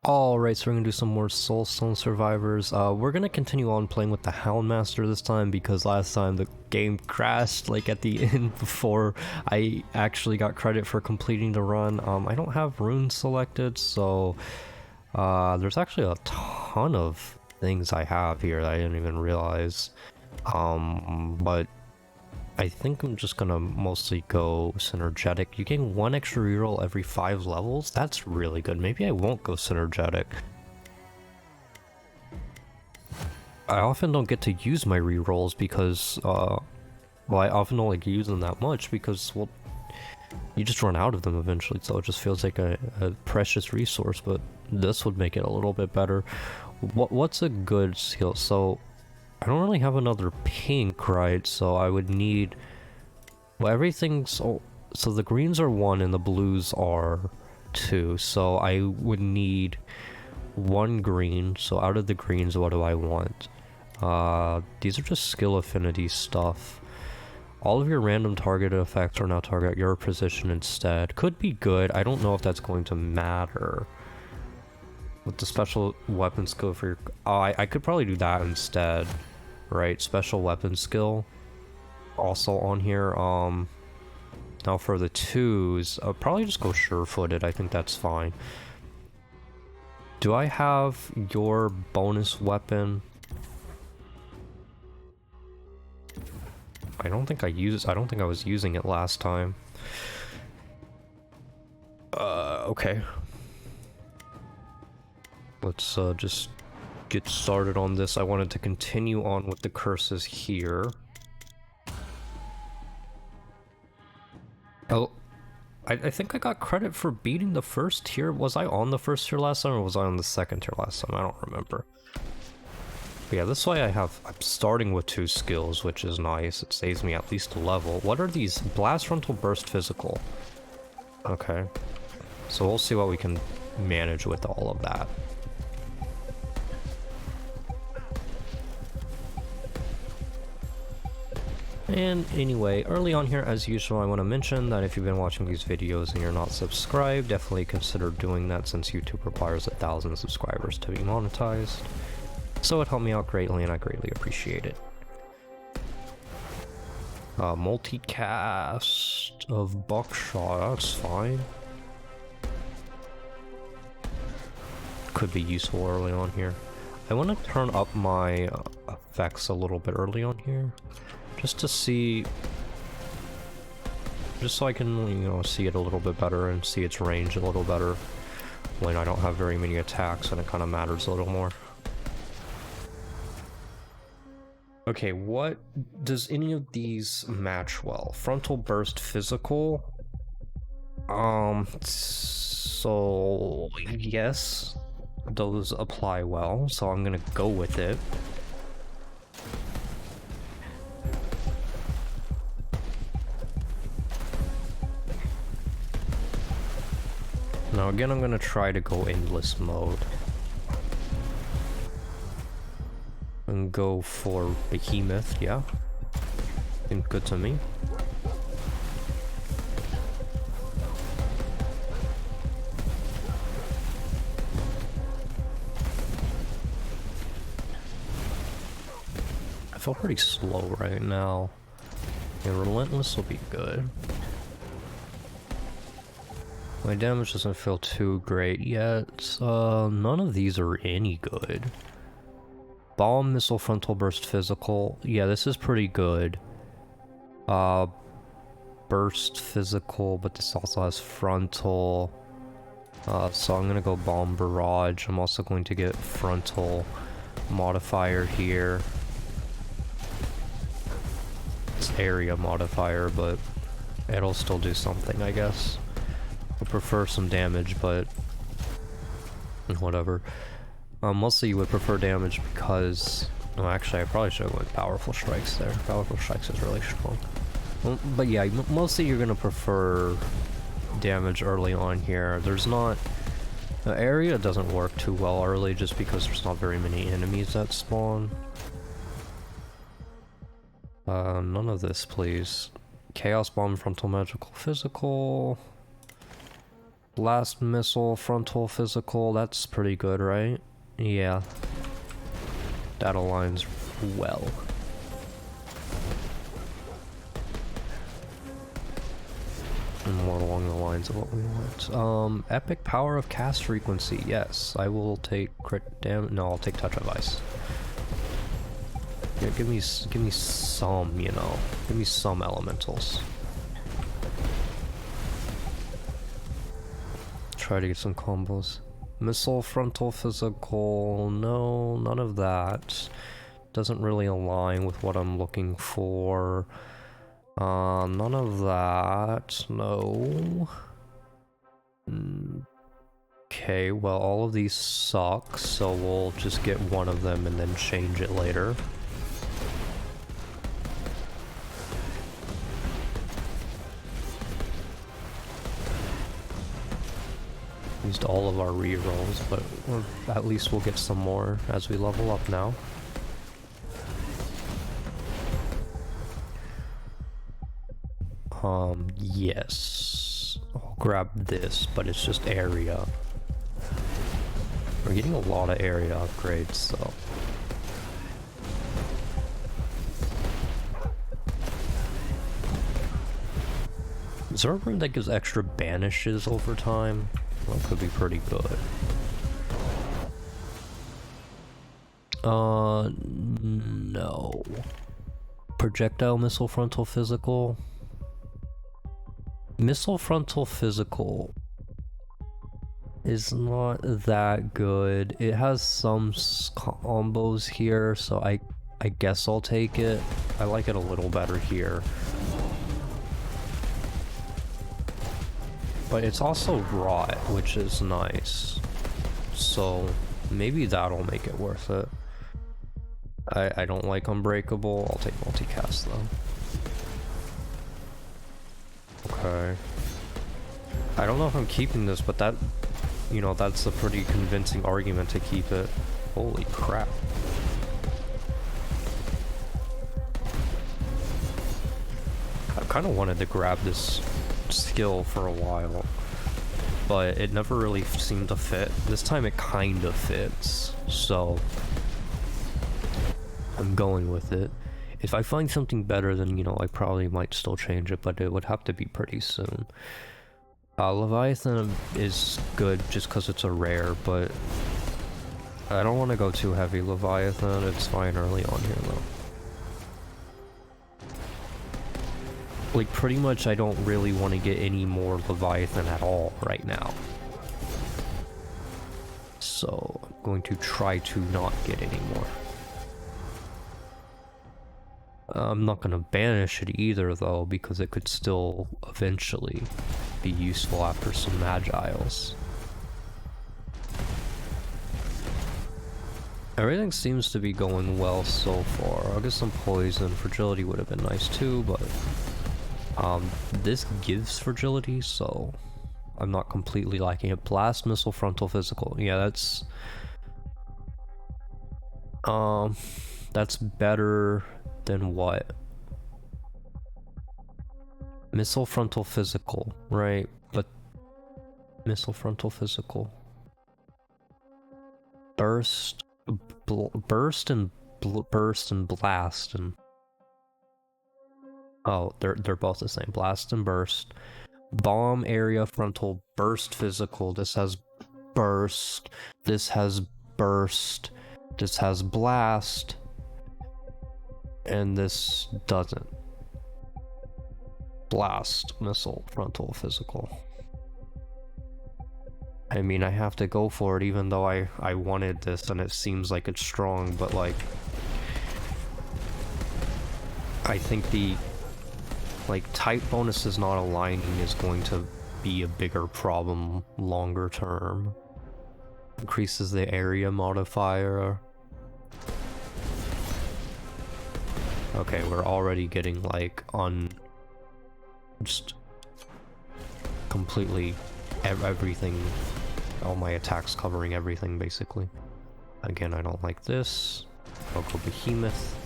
Alright, so we're gonna do some more Soulstone survivors. We're gonna continue on playing with the Houndmaster this time because last time the game crashed like at the end before I actually got credit for completing the run. I don't have runes selected, so there's actually a ton of things I have here that I didn't even realize. But I think I'm just gonna mostly go synergetic. You gain 1 extra reroll every 5 levels? That's really good. Maybe I won't go synergetic. I often don't get to use my rerolls because, well, I often don't like use them that much because, well, you just run out of them eventually, so it just feels like a precious resource, but this would make it a little bit better. What's a good skill? So, I don't really have another pink, right? So I would need... Well, everything's... So the greens are 1 and the blues are 2. So I would need 1 green. So out of the greens, what do I want? These are just skill affinity stuff. All of your random targeted effects are now target your position instead. Could be good. I don't know if that's going to matter. With the special weapon skill for your... I could probably do that instead. Right, special weapon skill also on here. Now for the 2s, I'll probably just go sure-footed. I think that's fine. Do I have your bonus weapon? I don't think I was using it last time. Okay. Let's just get started on this. I wanted to continue on with the curses here. Oh, I think I got credit for beating the first tier. Was I on the first tier last time or was I on the second tier last time? I don't remember. But yeah, this way I'm starting with 2 skills, which is nice. It saves me at least a level. What are these? Blast, Frontal, Burst, Physical. Okay. So we'll see what we can manage with all of that. And anyway, early on here, as usual, I want to mention that if you've been watching these videos and you're not subscribed, definitely consider doing that since YouTube requires 1,000 subscribers to be monetized. So it helped me out greatly and I greatly appreciate it. Multicast of Buckshot, that's fine. Could be useful early on here. I want to turn up my effects a little bit early on here. Just to see, just so I can, you know, see it a little bit better and see its range a little better when I don't have very many attacks and it kind of matters a little more. Okay, what does any of these match well? Frontal Burst, Physical. So yes, those apply well, so I'm gonna go with it. Now again, I'm gonna try to go endless mode. And go for Behemoth, yeah. Seems good to me. I feel pretty slow right now. Yeah, Relentless will be good. My damage doesn't feel too great yet. None of these are any good. Bomb, Missile, Frontal Burst, Physical. Yeah, this is pretty good. Burst, Physical, but this also has Frontal. So I'm gonna go Bomb Barrage. I'm also going to get Frontal modifier here. It's area modifier, but it'll still do something, I guess. I prefer some damage, but whatever. Mostly you would prefer damage because... No, actually, I probably should have went Powerful Strikes there. Powerful Strikes is really strong. Well, but yeah, mostly you're gonna prefer damage early on here. There's not... The area doesn't work too well early just because there's not very many enemies that spawn. None of this, please. Chaos Bomb, Frontal Magical, Physical... Blast missile, frontal physical, that's pretty good, right? Yeah. That aligns well. More along the lines of what we want. Epic power of cast frequency. Yes, I will take crit damage. No, I'll take touch of ice. Yeah, give me some, you know, give me some elementals. Try to get some combos. Missile, frontal, physical. No, none of that. Doesn't really align with what I'm looking for. None of that. No. Okay, well, all of these suck, so we'll just get one of them and then change it later. Used all of our rerolls, but at least we'll get some more as we level up now. Yes. I'll grab this, but it's just area. We're getting a lot of area upgrades, so. Is there a room that gives extra banishes over time? That could be pretty good. No. Projectile, missile, frontal, physical. Missile, frontal, physical is not that good. It has some combos here, so I guess I'll take it. I like it a little better here. But it's also rot, which is nice. So maybe that'll make it worth it. I don't like Unbreakable. I'll take multicast though. Okay. I don't know if I'm keeping this, but that, you know, that's a pretty convincing argument to keep it. Holy crap. I kind of wanted to grab this skill for a while, but it never really seemed to fit. This time it kind of fits, so I'm going with it. If I find something better, then, you know, I probably might still change it, but it would have to be pretty soon. Leviathan is good just because it's a rare, but I don't want to go too heavy Leviathan. It's fine early on here, though. Like, pretty much I don't really want to get any more Leviathan at all right now. So, I'm going to try to not get any more. I'm not going to banish it either, though, because it could still eventually be useful after some Magiles. Everything seems to be going well so far. I'll get some poison. Fragility would have been nice too, but this gives fragility, so I'm not completely liking it. Blast, missile, frontal, physical. Yeah, that's better than what? Missile, frontal, physical, right? But missile, frontal, physical. Burst, burst and blast, and oh, they're both the same. Blast and burst. Bomb, area, frontal, burst, physical. This has burst. This has burst. This has blast. And this doesn't. Blast, missile, frontal, physical. I mean, I have to go for it even though I wanted this and it seems like it's strong, but like, I think the type bonuses not aligning is going to be a bigger problem longer term. Increases the area modifier. Okay, we're already getting like just completely everything, all my attacks covering everything basically. Again, I don't like this. I'll go Behemoth.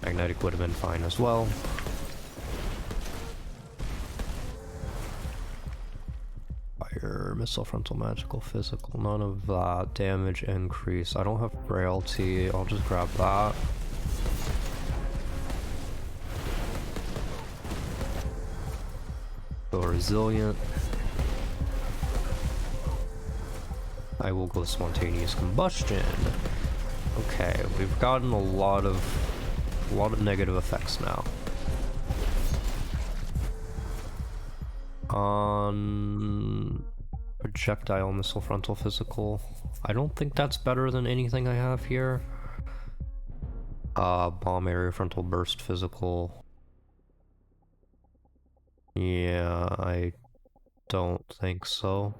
Magnetic would have been fine as well. here? Missile, frontal, magical, physical. None of that. Damage increase. I don't have frailty. I'll just grab that. Go resilient. I will go spontaneous combustion. Okay, we've gotten a lot of negative effects now. On projectile, missile, frontal, physical. I don't think that's better than anything I have here. Bomb area, frontal burst, physical. Yeah, I don't think so.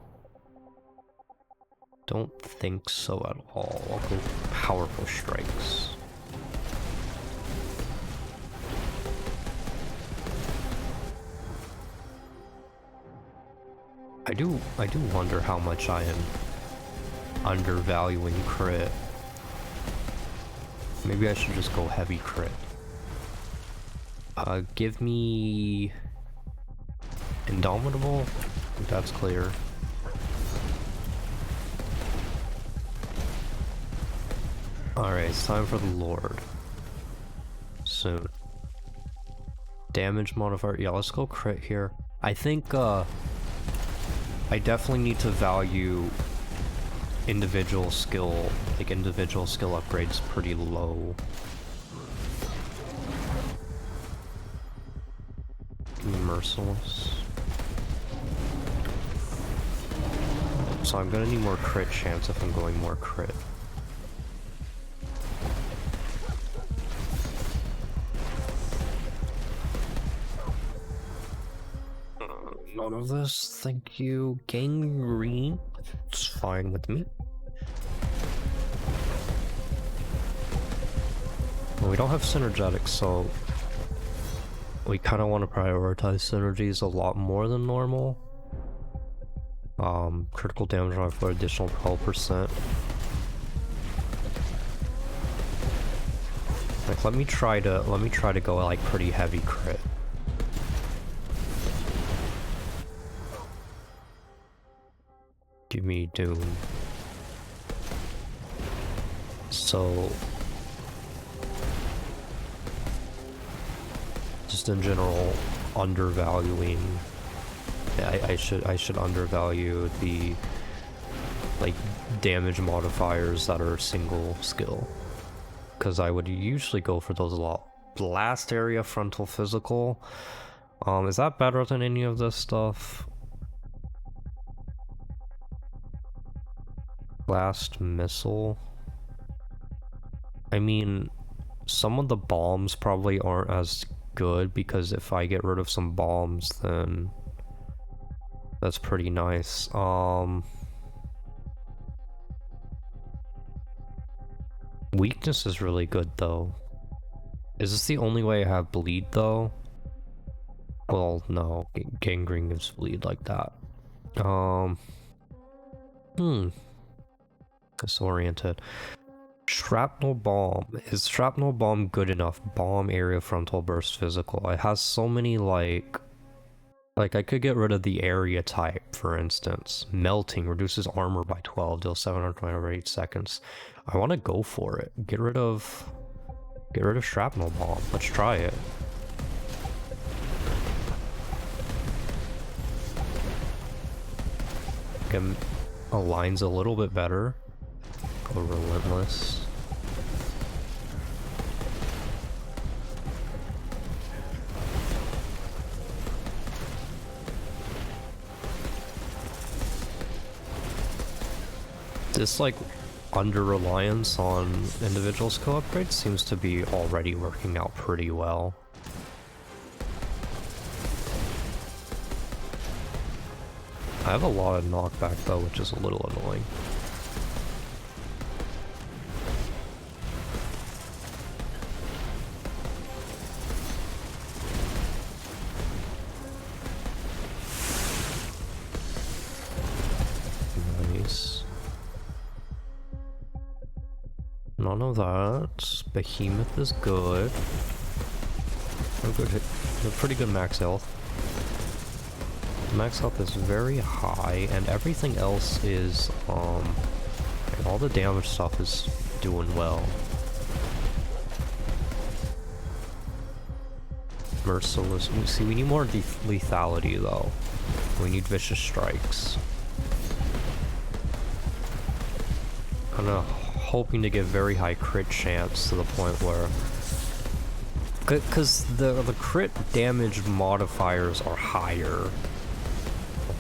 Don't think so at all. I'll go powerful strikes. I do wonder how much I am undervaluing crit. Maybe I should just go heavy crit. Give me Indomitable? I think that's clear. Alright, it's time for the Lord. Soon. Damage modifier. Yeah, let's go crit here. I think, I definitely need to value individual skill upgrades pretty low. Merciless. So I'm gonna need more crit chance if I'm going more crit. None of this, thank you. Gangrene, it's fine with me. Well, we don't have synergetics, so we kind of want to prioritize synergies a lot more than normal. Critical damage on for additional 12%. Like, let me try to go like pretty heavy crit. Give me Doom. So, just in general, undervaluing. Yeah, I should undervalue the like damage modifiers that are single skill, because I would usually go for those a lot. Blast area, frontal, physical. Is that better than any of this stuff? Blast missile. I mean, some of the bombs probably aren't as good, because if I get rid of some bombs, then that's pretty nice. Weakness is really good though. Is this the only way I have bleed though? Well, no, gangrene gives bleed like that. Disoriented. Shrapnel bomb. Is shrapnel bomb good enough? Bomb area, frontal burst, physical. It has so many like I could get rid of the area type, for instance. Melting reduces armor by 12, deals 720 over 8 seconds. I want to go for it. Get rid of shrapnel bomb. Let's try it. Again, aligns a little bit better. Go relentless. This like under-reliance on individual skill upgrades seems to be already working out pretty well. I have a lot of knockback though, which is a little annoying. None of that. Behemoth is good. A pretty good max health. max health is very high, and everything else is, and all the damage stuff is doing well. Merciless. See, we need more lethality though. We need vicious strikes. I'm hoping to get very high crit chance to the point where, because the crit damage modifiers are higher.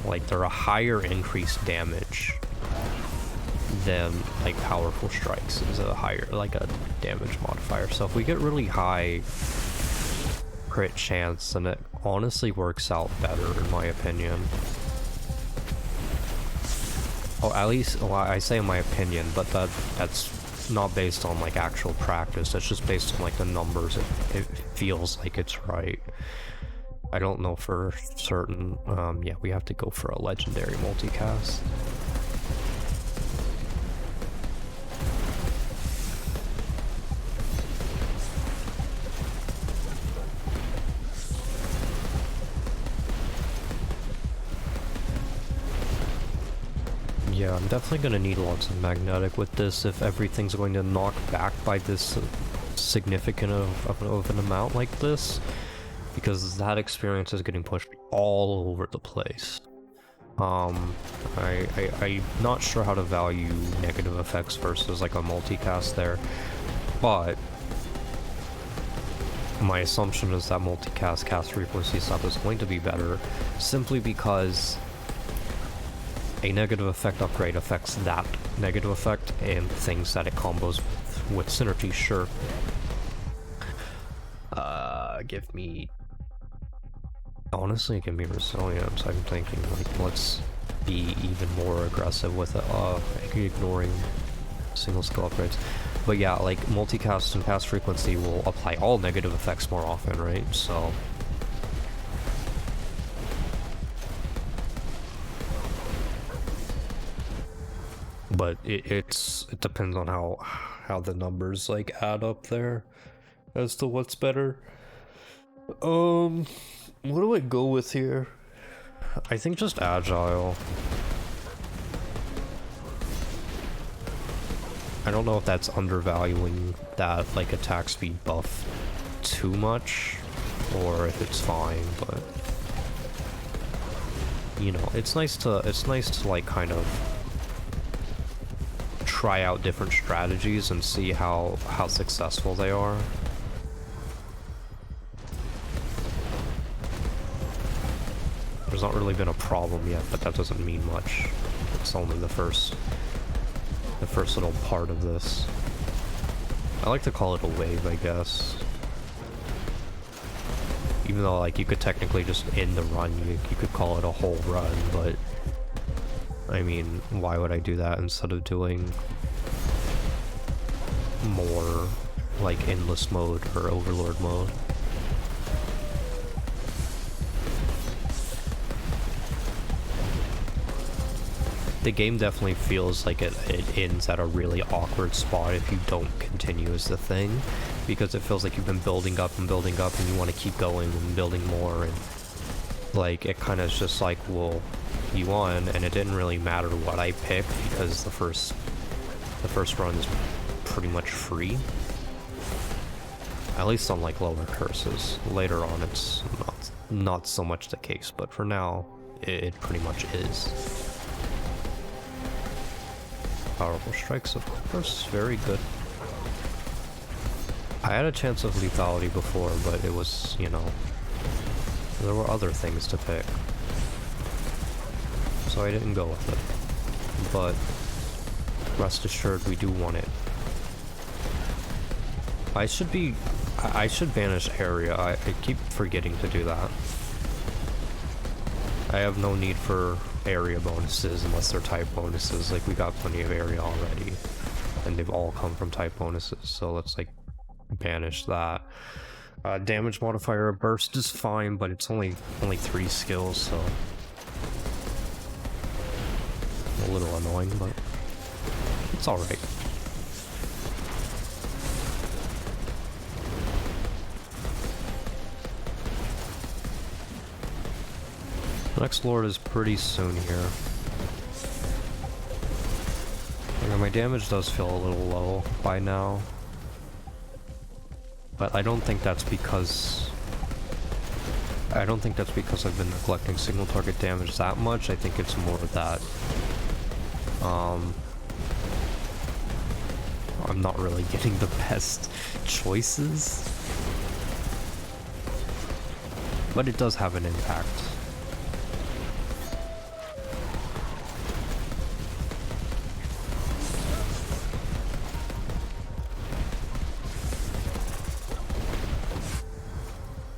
Like, they're a higher increased damage than, like, powerful strikes is a higher, like, a damage modifier. So if we get really high crit chance, then it honestly works out better, in my opinion. Oh, at least, well, I say in my opinion, but that's not based on, like, actual practice. That's just based on, like, the numbers. It feels like it's right. I don't know for certain. Yeah, we have to go for a legendary multicast. Yeah, I'm definitely gonna need lots of magnetic with this if everything's going to knock back by this significant of an amount like this, because that experience is getting pushed all over the place. I'm not sure how to value negative effects versus like a multicast there, but my assumption is that multicast cast frequency stuff is going to be better, simply because a negative effect upgrade affects that negative effect and things that it combos with synergy, sure. Give me... Honestly, give me resilience. I'm thinking, like, let's be even more aggressive with it, ignoring single skill upgrades. But yeah, like, multicast and cast frequency will apply all negative effects more often, right? So... But it depends on how the numbers like add up there as to what's better. What do I go with here? I think just agile. I don't know if that's undervaluing that like attack speed buff too much, or if it's fine, but you know, it's nice to like kind of try out different strategies and see how successful they are. There's not really been a problem yet, but that doesn't mean much. It's only the first little part of this. I like to call it a wave, I guess. Even though, like, you could technically just end the run, you could call it a whole run, but I mean, why would I do that instead of doing more like endless mode or overlord mode? The game definitely feels like it ends at a really awkward spot if you don't continue as the thing, because it feels like you've been building up and building up and you want to keep going and building more, and like it kind of is just like, well, you won, and it didn't really matter what I picked because the first run is pretty much free. At least on like lower curses. Later on it's not so much the case, but for now it pretty much is. Powerful strikes, of course, very good. I had a chance of lethality before, but it was, you know, there were other things to pick, so I didn't go with it. But rest assured, we do want it. I should banish area. I keep forgetting to do that. I have no need for area bonuses unless they're type bonuses. Like, we got plenty of area already, and they've all come from type bonuses, so let's like banish that. Damage modifier burst is fine, but it's only 3 skills, so a little annoying, but it's alright. Next lord is pretty soon here. Okay, my damage does feel a little low by now. But I don't think that's because... I've been neglecting single target damage that much. I think it's more that... I'm not really getting the best choices. But it does have an impact.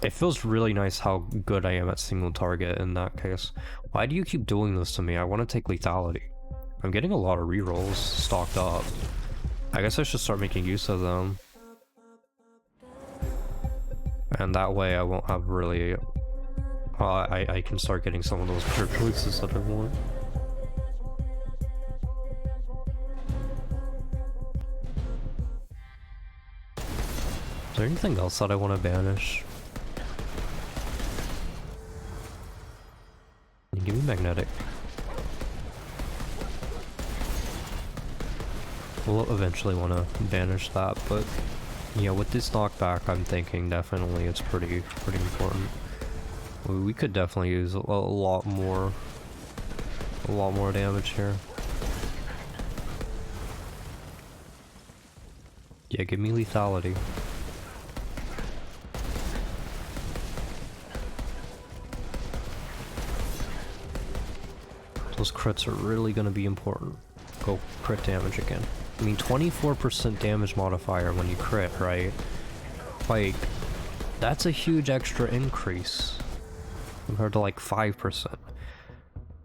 It feels really nice how good I am at single target in that case. Why do you keep doing this to me? I want to take lethality. I'm getting a lot of rerolls stocked up. I guess I should start making use of them. And that way I won't have really... I can start getting some of those clear choices that I want. Is there anything else that I want to banish? Give me magnetic. We'll eventually want to banish that, but yeah, with this knockback, I'm thinking definitely it's pretty important. We could definitely use a lot more damage here. Yeah, give me lethality. Those crits are really going to be important. Go crit damage again. I mean, 24% damage modifier when you crit, right? Like, that's a huge extra increase compared to like 5%.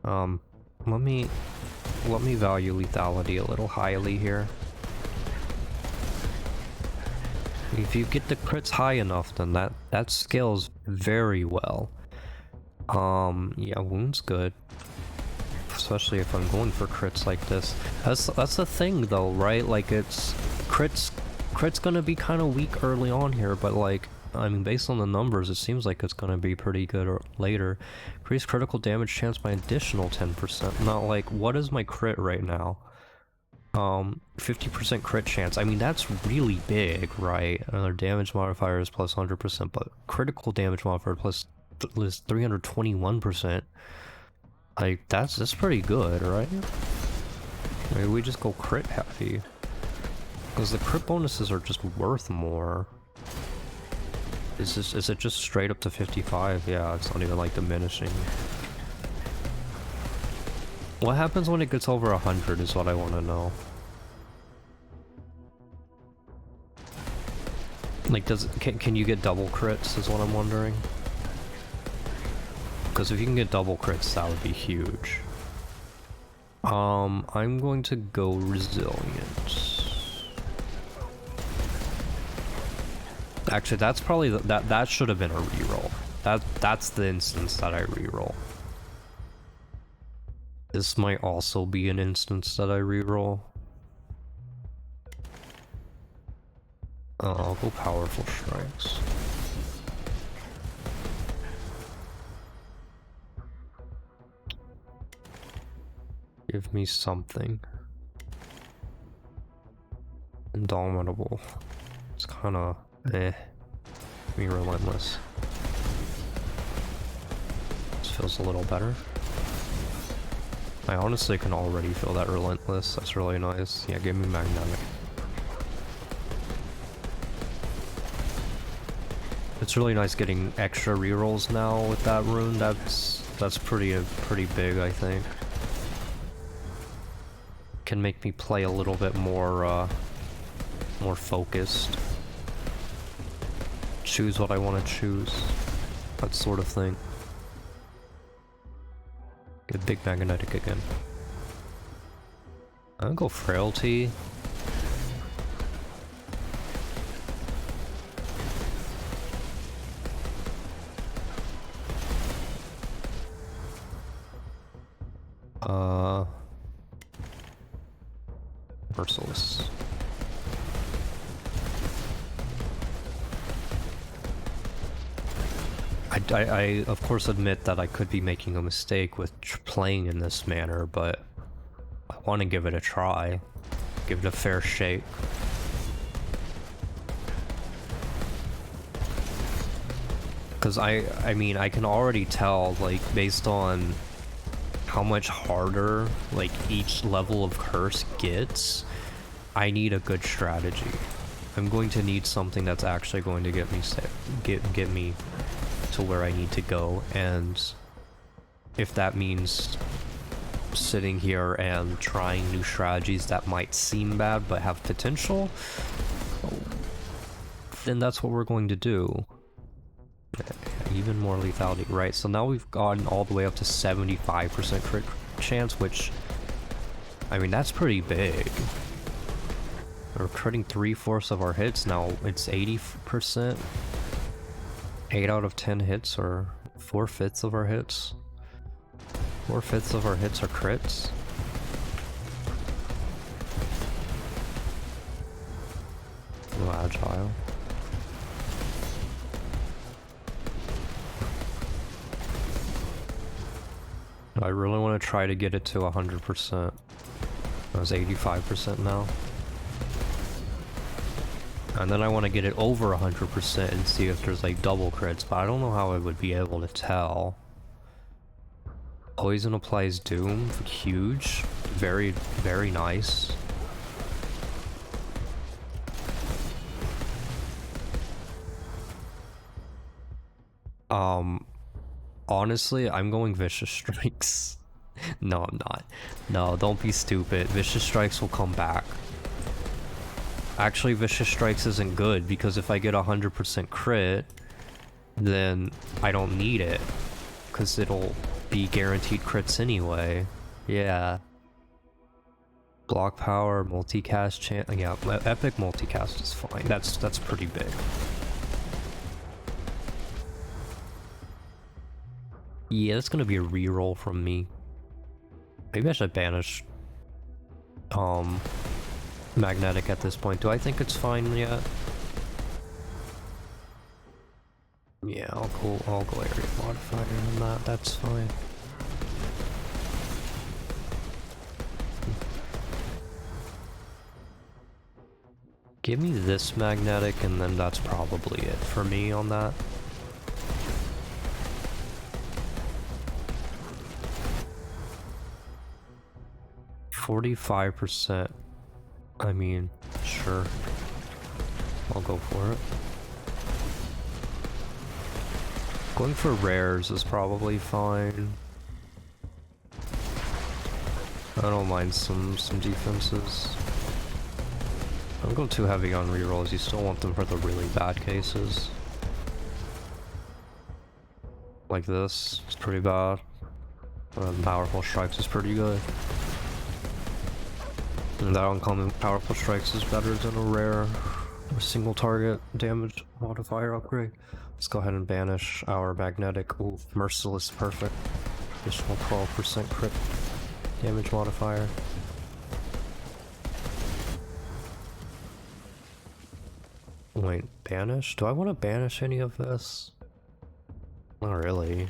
Let me value lethality a little highly here. If you get the crits high enough, then that scales very well. Yeah, wound's good. Especially if I'm going for crits like this. That's the thing though, right? Like it's crits gonna be kind of weak early on here, but like I mean based on the numbers it seems like it's gonna be pretty good later. Increase critical damage chance by additional 10%. Not like what is my crit right now? 50% crit chance. I mean that's really big, right? Another damage modifier is plus 100%, but critical damage modifier plus 321%. Like, that's pretty good, right? Maybe we just go crit heavy. Because the crit bonuses are just worth more. Is it just straight up to 55? Yeah, it's not even like diminishing. What happens when it gets over 100 is what I want to know. Like, can you get double crits is what I'm wondering. Because if you can get double crits, that would be huge. I'm going to go resilient. Actually, that's probably that should have been a reroll. That's the instance that I reroll. This might also be an instance that I reroll. I'll go powerful strikes. Give me something. Indomitable. It's kinda eh. Give me relentless. This feels a little better. I honestly can already feel that relentless. That's really nice. Yeah, give me magnetic. It's really nice getting extra rerolls now with that rune. That's pretty big, I think. Can make me play a little bit more focused. Choose what I want to choose. That sort of thing. Get big magnetic again. I'll go frailty. Merciless. I of course admit that I could be making a mistake with playing in this manner, but I want to give it a try. Give it a fair shake. Because I mean, I can already tell, like, based on how much harder, like, each level of curse gets, I need a good strategy. I'm going to need something that's actually going to get me get me to where I need to go, and if that means sitting here and trying new strategies that might seem bad but have potential, then that's what we're going to do. Even more lethality, right? So now we've gotten all the way up to 75% crit chance, which, I mean, that's pretty big. We're critting 3/4 of our hits, now it's 80%. 8 out of 10 hits, or 4/5 of our hits. 4/5 of our hits are crits. No agile. I really want to try to get it to 100%. That was 85% now. And then I want to get it over 100% and see if there's like double crits, but I don't know how I would be able to tell. Poison applies doom, huge. Very, very nice. Honestly, I'm going Vicious Strikes. No, I'm not. No, don't be stupid. Vicious Strikes will come back. Actually, Vicious Strikes isn't good, because if I get 100% crit, then I don't need it, because it'll be guaranteed crits anyway. Yeah. Block power, multicast chance. Yeah, epic multicast is fine. That's pretty big. Yeah, that's gonna be a reroll from me. Maybe I should banish magnetic at this point. Do I think it's fine yet? Yeah, I'll go area modifier on that. That's fine. Give me this magnetic, and then that's probably it for me on that. %. I mean, sure. I'll go for it. Going for rares is probably fine. I don't mind some defenses. Don't go too heavy on rerolls, you still want them for the really bad cases. Like this, it's pretty bad. Powerful Strikes is pretty good. And that uncommon Powerful Strikes is better than a rare or single target damage modifier upgrade. Let's go ahead and banish our magnetic. Ooh, Merciless, perfect. Additional 12% crit damage modifier. Wait, banish? Do I want to banish any of this? Not really.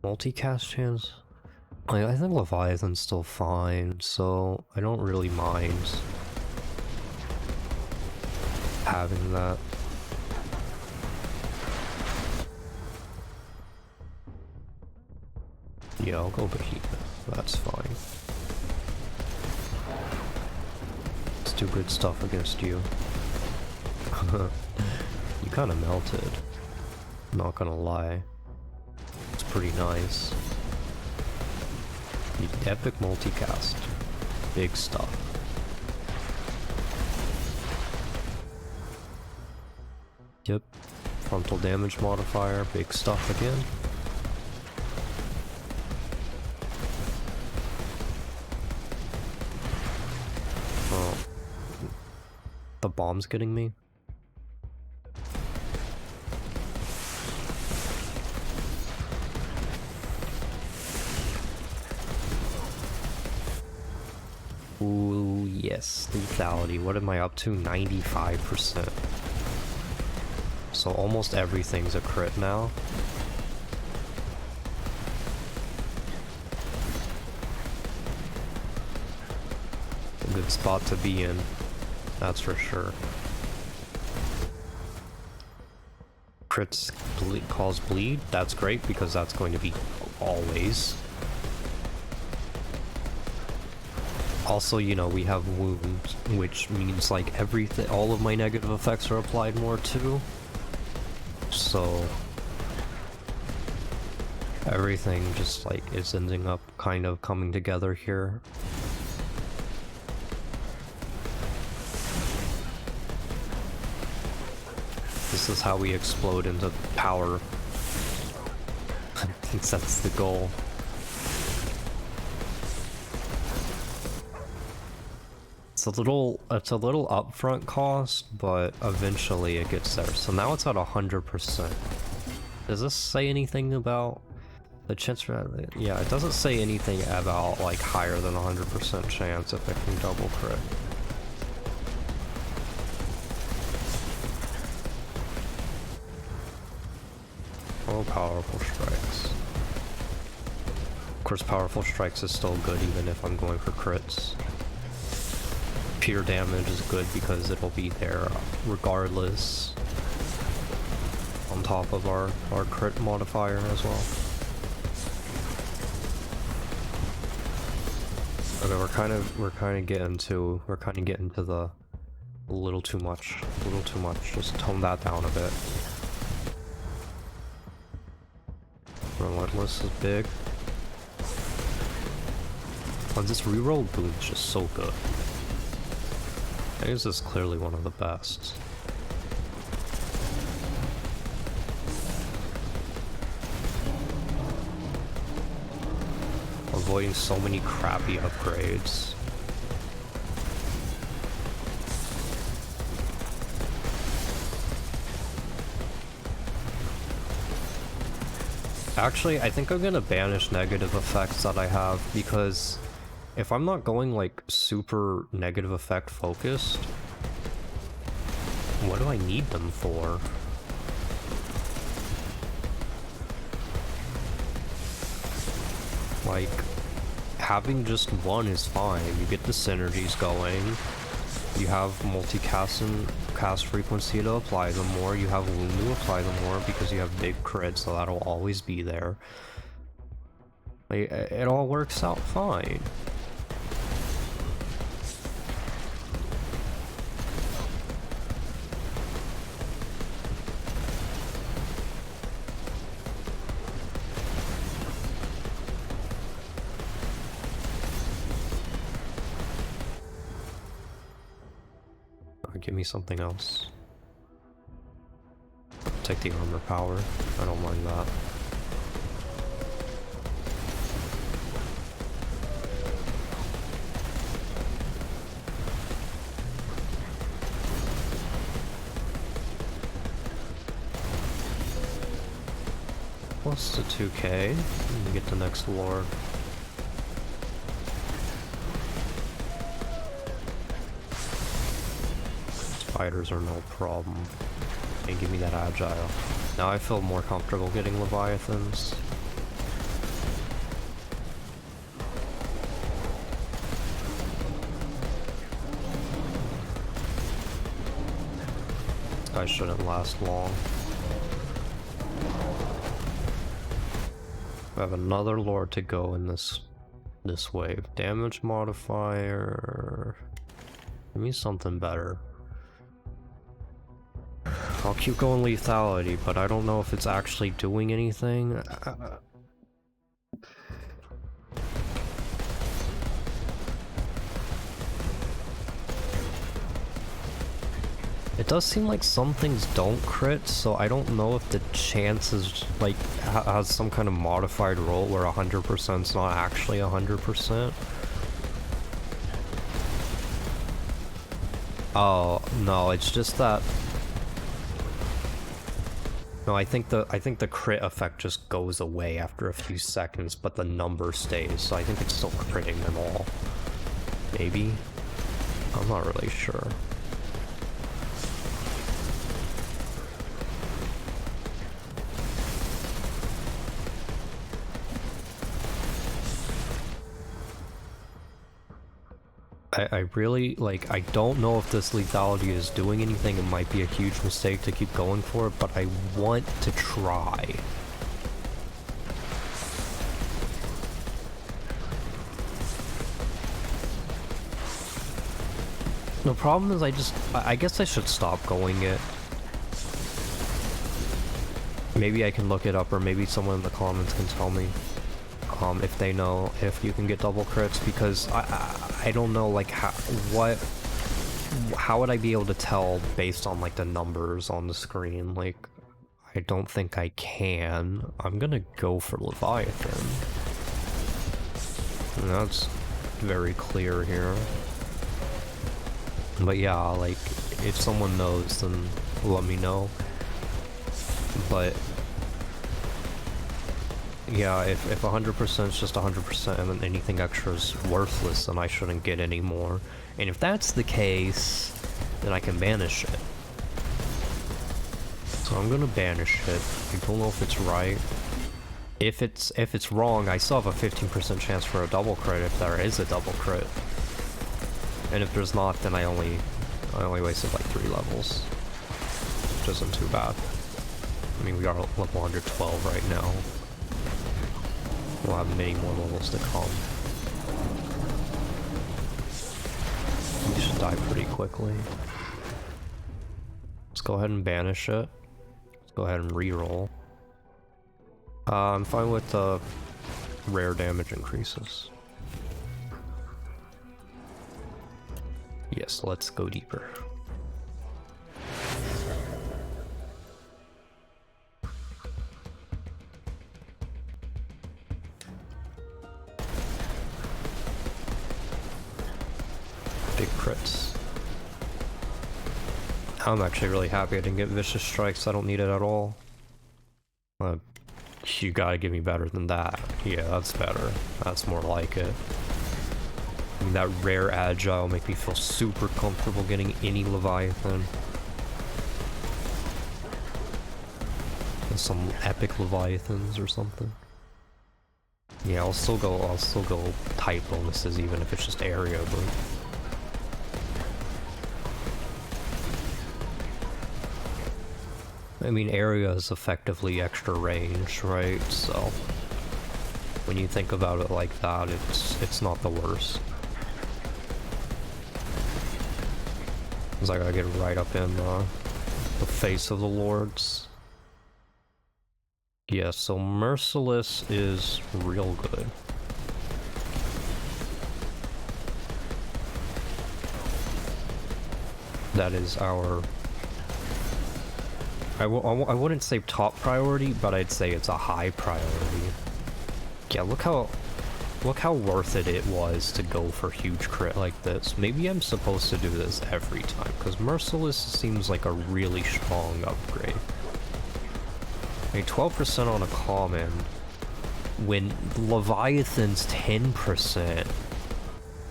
Multicast chance? Like, I think Leviathan's still fine, so I don't really mind having that. Yeah, I'll go Behemoth. That's fine. Let's do good stuff against you. You kind of melted. Not gonna lie. It's pretty nice. Epic multicast. Big stuff. Yep. Frontal damage modifier. Big stuff again. Oh. The bomb's getting me. Ooh, yes, lethality. What am I up to? 95%. So almost everything's a crit now. A good spot to be in, that's for sure. Crits cause bleed, that's great because that's going to be always. Also, you know, we have wounds, which means like everything, all of my negative effects are applied more too. So everything just like is ending up kind of coming together here. This is how we explode into power. I think that's the goal. It's a little upfront cost, but eventually it gets there. So now it's at 100%. Does this say anything about the chance for, yeah, it doesn't say anything about like higher than 100% chance if it can double crit. Oh, powerful strikes. Of course, powerful strikes is still good even if I'm going for crits. Pure damage is good because it'll be there regardless, on top of our crit modifier as well. Okay, we're kind of getting to the a little too much. Just tone that down a bit. Relentless is big. Oh, this reroll boon is just so good. I think this is clearly one of the best. Avoiding so many crappy upgrades. Actually, I think I'm gonna banish negative effects that I have, because if I'm not going like super negative effect focused, what do I need them for? Like, having just one is fine. You get the synergies going, you have multicast and cast frequency to apply them more, you have wound to apply them more because you have big crits, so that'll always be there. Like, it all works out fine. Give me something else. Take the armor power. I don't mind that. Plus the 2k. And get the next lord. Spiders are no problem. Hey, give me that agile. Now I feel more comfortable getting leviathans. This guy shouldn't last long. We have another lord to go in this wave. Damage modifier. Give me something better. I'll keep going lethality, but I don't know if it's actually doing anything. It does seem like some things don't crit, so I don't know if the chances, like, has some kind of modified roll where 100% is not actually 100%. Oh, no, it's just that... No, I think the crit effect just goes away after a few seconds, but the number stays, so I think it's still critting them all. Maybe? I'm not really sure. I really, like, I don't know if this lethality is doing anything. It might be a huge mistake to keep going for it, but I want to try. The problem is I guess I should stop going it. Maybe I can look it up, or maybe someone in the comments can tell me if they know if you can get double crits, because I don't know, like, how would I be able to tell based on, like, the numbers on the screen? Like, I don't think I can. I'm gonna go for Leviathan. And that's very clear here. But yeah, like, if someone knows, then let me know. But yeah, if 100% is just 100% and then anything extra is worthless, then I shouldn't get any more. And if that's the case, then I can banish it. So I'm gonna banish it. I don't know if it's right. If it's wrong, I still have a 15% chance for a double crit if there is a double crit. And if there's not, then I only wasted like 3 levels. Which isn't too bad. I mean, we are level 112 right now. We'll have many more levels to come. We should die pretty quickly. Let's go ahead and banish it. Let's go ahead and reroll. I'm fine with the rare damage increases. Yes, let's go deeper. Big crits. I'm actually really happy I didn't get Vicious Strikes. I don't need it at all. You gotta give me better than that. Yeah, that's better. That's more like it. I mean, that rare Agile make me feel super comfortable getting any Leviathan. And some epic Leviathans or something. Yeah, I'll still go type bonuses even if it's just area, but I mean, area is effectively extra range, right? So when you think about it like that, it's not the worst. Cause I gotta get right up in the face of the lords. Yeah, so Merciless is real good. That is our... I wouldn't say top priority, but I'd say it's a high priority. Yeah, look how worth it was to go for huge crit like this. Maybe I'm supposed to do this every time, because Merciless seems like a really strong upgrade. I mean, 12% on a common, when Leviathan's 10%.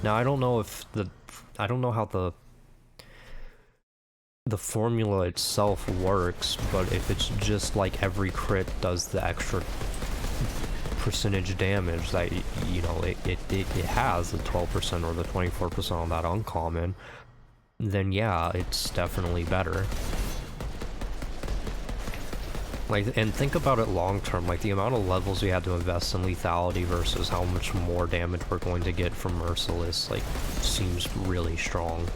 Now, I don't know how the formula itself works, but if it's just like every crit does the extra percentage damage that, you know, it has the 12% or the 24% on that uncommon, then yeah, it's definitely better. Like, and think about it long term, like the amount of levels we had to invest in lethality versus how much more damage we're going to get from Merciless, like, seems really strong.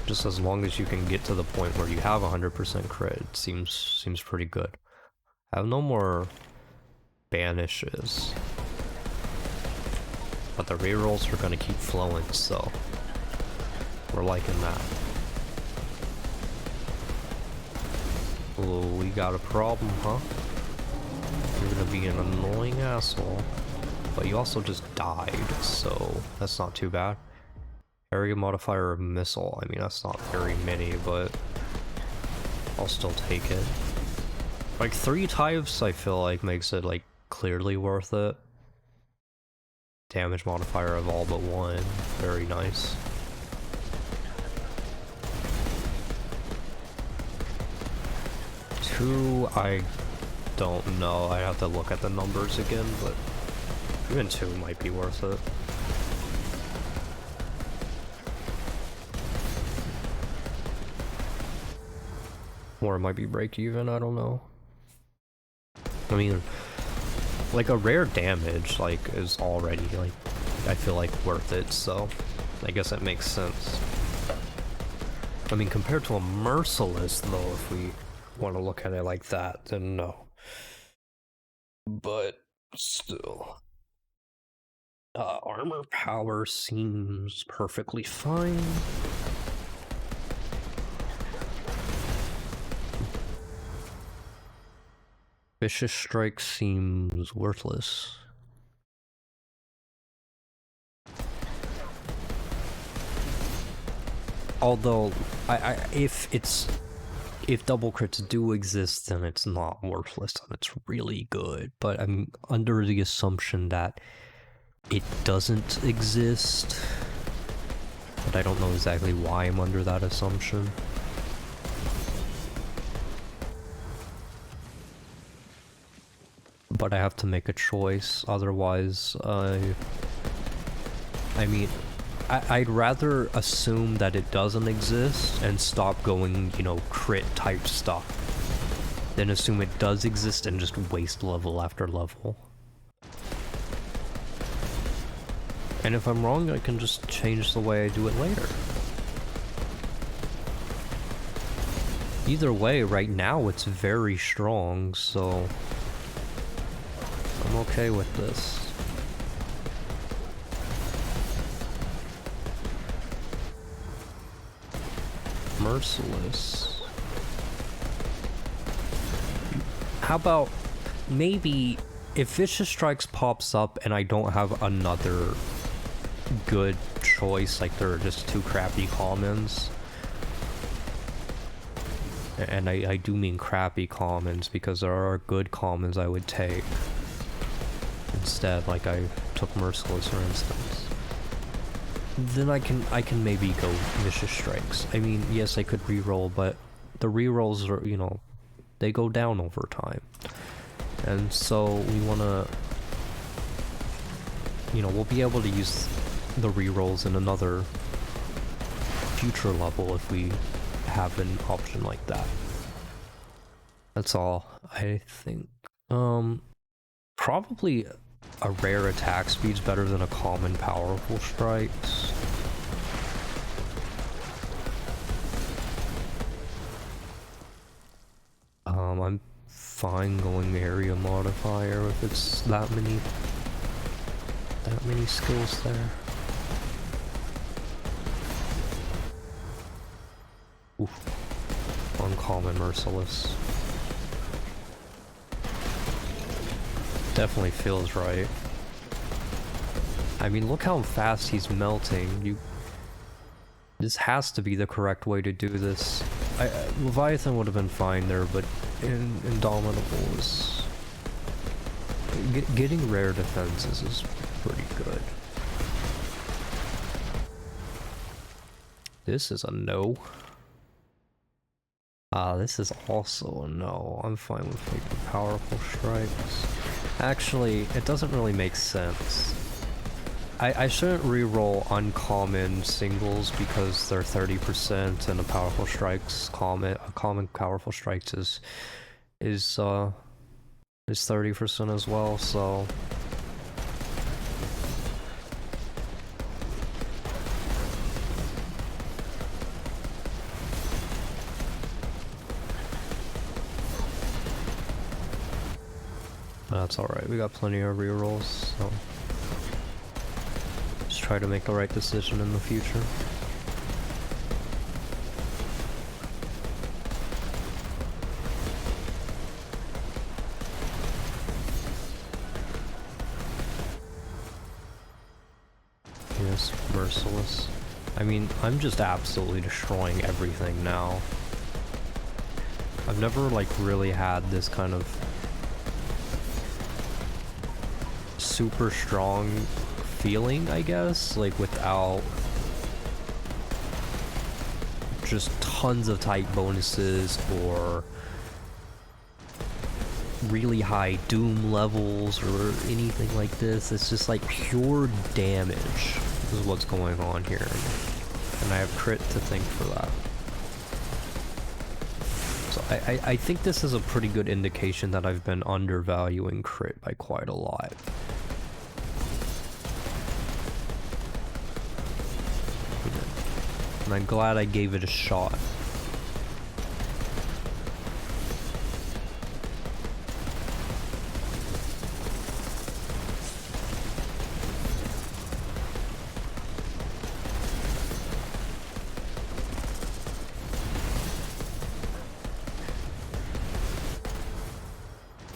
Just as long as you can get to the point where you have 100% crit, it seems pretty good. I have no more banishes, but the rerolls are gonna keep flowing, so we're liking that. Oh, we got a problem, huh? You're gonna be an annoying asshole, but you also just died, so that's not too bad. Area modifier of missile. I mean, that's not very many, but I'll still take it. Like 3 types, I feel like makes it like clearly worth it. Damage modifier of all but 1. Very nice. 2, I don't know. I have to look at the numbers again, but even 2 might be worth it. Or it might be break even, I don't know. I mean, like a rare damage, like, is already, like, I feel like worth it, so I guess that makes sense. I mean, compared to a Merciless, though, if we want to look at it like that, then no. But still. Armor power seems perfectly fine. Vicious Strike seems worthless. Although, if double crits do exist, then it's not worthless and it's really good. But I'm under the assumption that it doesn't exist. But I don't know exactly why I'm under that assumption. But I have to make a choice, otherwise, I mean, I'd rather assume that it doesn't exist and stop going, you know, crit type stuff, than assume it does exist and just waste level after level. And if I'm wrong, I can just change the way I do it later. Either way, right now it's very strong, so I'm okay with this. Merciless. How about maybe if Vicious Strikes pops up and I don't have another good choice, like there are just 2 crappy commons, and I do mean crappy commons because there are good commons I would take instead, like I took Merciless for instance, then I can maybe go Vicious Strikes. I mean, yes, I could reroll, but the rerolls are, you know, they go down over time, and so we want to, you know, we'll be able to use the rerolls in another future level if we have an option like that. That's all, I think. Probably a rare attack speed's better than a common powerful strikes. I'm fine going area modifier if it's that many skills there. Oof. Uncommon Merciless. Definitely feels right. I mean, look how fast he's melting. This has to be the correct way to do this. Leviathan would have been fine there, but Indomitable is... Getting rare defenses is pretty good. This is a no. This is also a no. I'm fine with making powerful strikes. Actually, it doesn't really make sense. I shouldn't reroll uncommon singles because they're 30% and a powerful strikes a common powerful strikes is 30% as well, so that's alright, we got plenty of rerolls, so just try to make the right decision in the future. Yes, Merciless. I mean, I'm just absolutely destroying everything now. I've never, like, really had this kind of super strong feeling, I guess, like without just tons of type bonuses or really high doom levels or anything like this. It's just like pure damage is what's going on here. And I have crit to thank for that. So I think this is a pretty good indication that I've been undervaluing crit by quite a lot. And I'm glad I gave it a shot.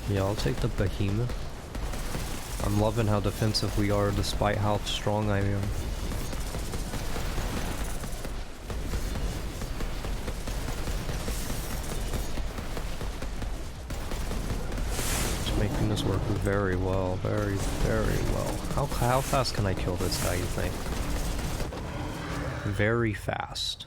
Yeah, I'll take the behemoth. I'm loving how defensive we are despite how strong I am. It's making this work very well, very, very well. How fast can I kill this guy, you think? Very fast.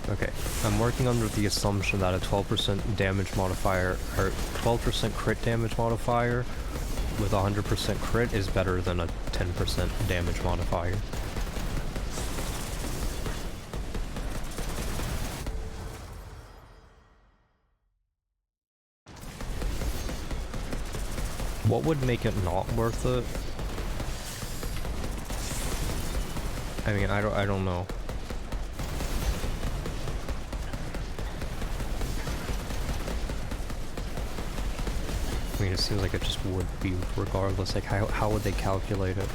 Okay, I'm working under the assumption that a 12% damage modifier, or 12% crit damage modifier with 100% crit is better than a 10% damage modifier. What would make it not worth it? I mean, I don't know. I mean, it seems like it just would be regardless. Like, how would they calculate it?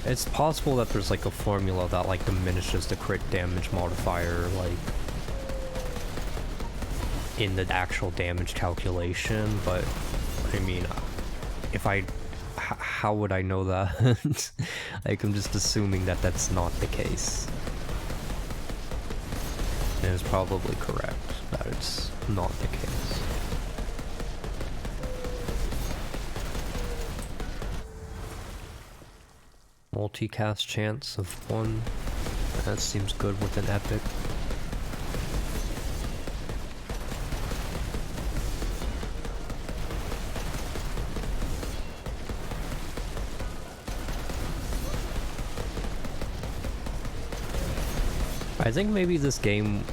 It's possible that there's like a formula that like diminishes the crit damage modifier, like in the actual damage calculation, but I mean, how would I know that? Like, I'm just assuming that that's not the case. And it's probably correct that it's not the case. Multicast chance of 1. That seems good with an epic. I think maybe this game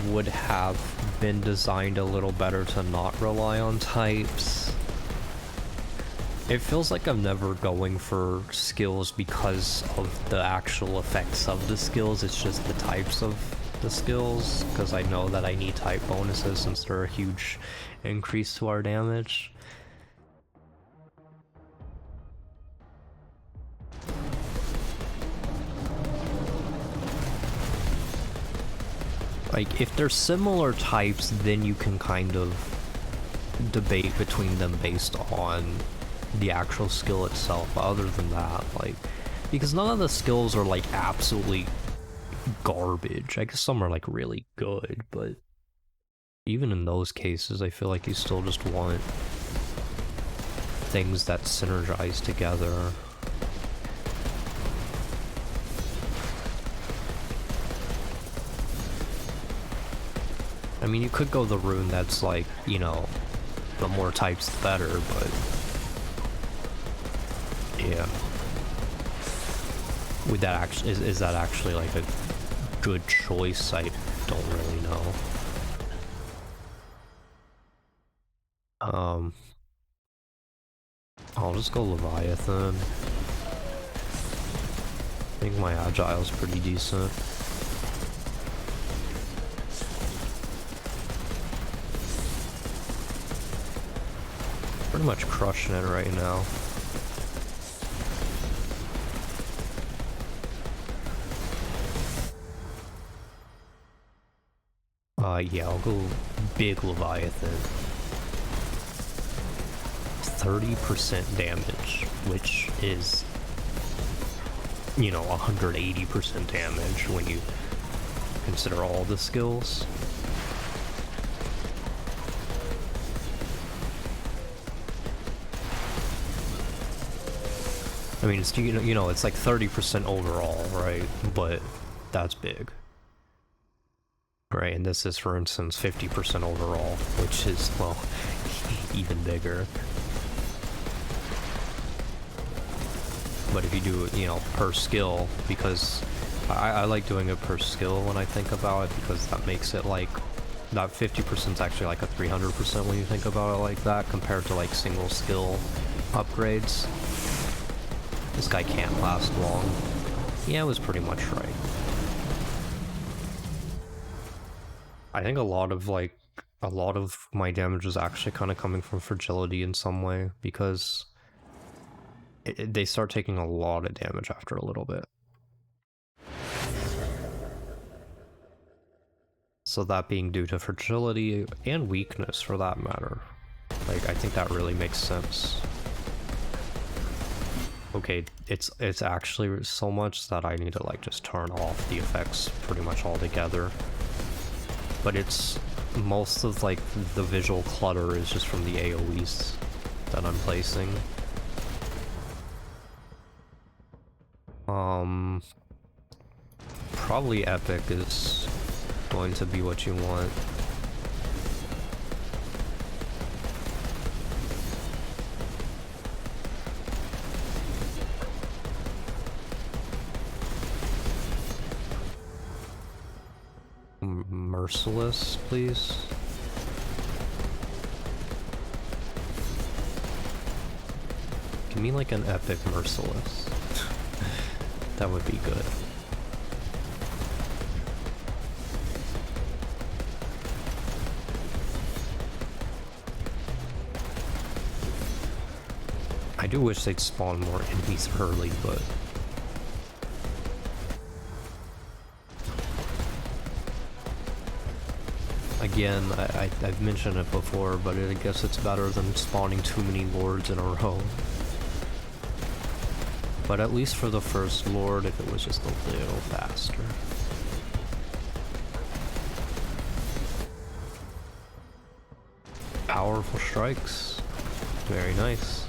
would have been designed a little better to not rely on types. It feels like I'm never going for skills because of the actual effects of the skills, it's just the types of the skills, because I know that I need type bonuses since they're a huge increase to our damage. Like, if they're similar types, then you can kind of debate between them based on the actual skill itself. But other than that, like, because none of the skills are like absolutely garbage. I guess some are like really good, but even in those cases, I feel like you still just want things that synergize together. I mean, you could go the rune that's like, you know, the more types the better, but yeah. Would that actually, is that actually like a good choice? I don't really know. I'll just go Leviathan. I think my Agile's pretty decent. Pretty much crushing it right now. Yeah, I'll go big Leviathan. 30% damage, which is, you know, 180% damage when you consider all the skills. I mean, it's, you know, it's like 30% overall, right? But that's big. Right, and this is, for instance, 50% overall, which is, well, even bigger. But if you do it, you know, per skill, because I like doing it per skill when I think about it, because that makes it like, that 50% is actually like a 300% when you think about it like that, compared to like single skill upgrades. This guy can't last long. Yeah, it was pretty much right. I think a lot of my damage is actually kind of coming from fragility in some way, because they start taking a lot of damage after a little bit. So that being due to fragility and weakness for that matter. Like, I think that really makes sense. Okay, it's actually so much that I need to like just turn off the effects pretty much altogether. But it's most of like the visual clutter is just from the AoEs that I'm placing. Probably epic is going to be what you want. Merciless, please. Give me like an epic merciless. That would be good. I do wish they'd spawn more enemies early, but again, I've mentioned it before, but I guess it's better than spawning too many lords in a row. But at least for the first lord, if it was just a little faster. Powerful strikes. Very nice.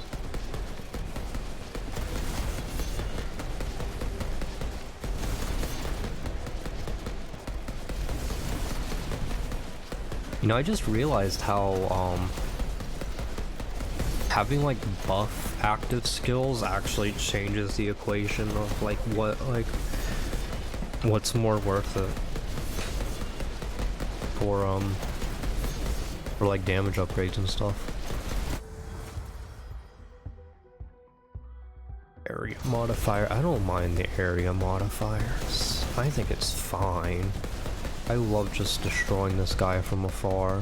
You know, I just realized how, having, like, buff active skills actually changes the equation of, like, what's more worth it for, like, damage upgrades and stuff. Area modifier. I don't mind the area modifiers. I think it's fine. I love just destroying this guy from afar.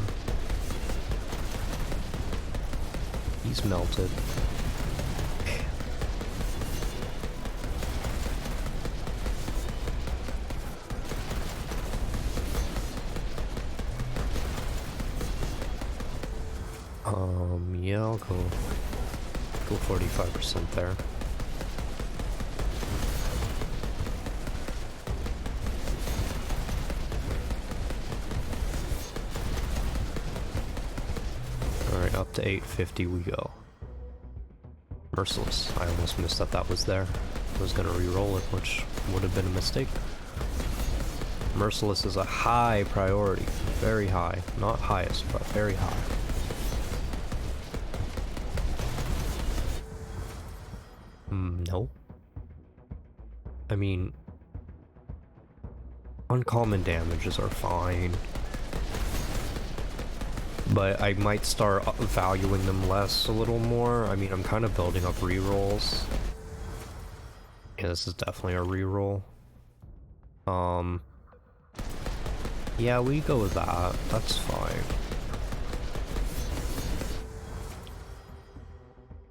He's melted. Yeah, I'll go 45% there. Alright, up to 850 we go. Merciless. I almost missed that was there. I was gonna re-roll it, which would have been a mistake. Merciless is a high priority. Very high. Not highest, but very high. Nope. I mean, uncommon damages are fine. But I might start valuing them less a little more. I mean, I'm kind of building up rerolls. Yeah, this is definitely a reroll. Yeah, we go with that. That's fine.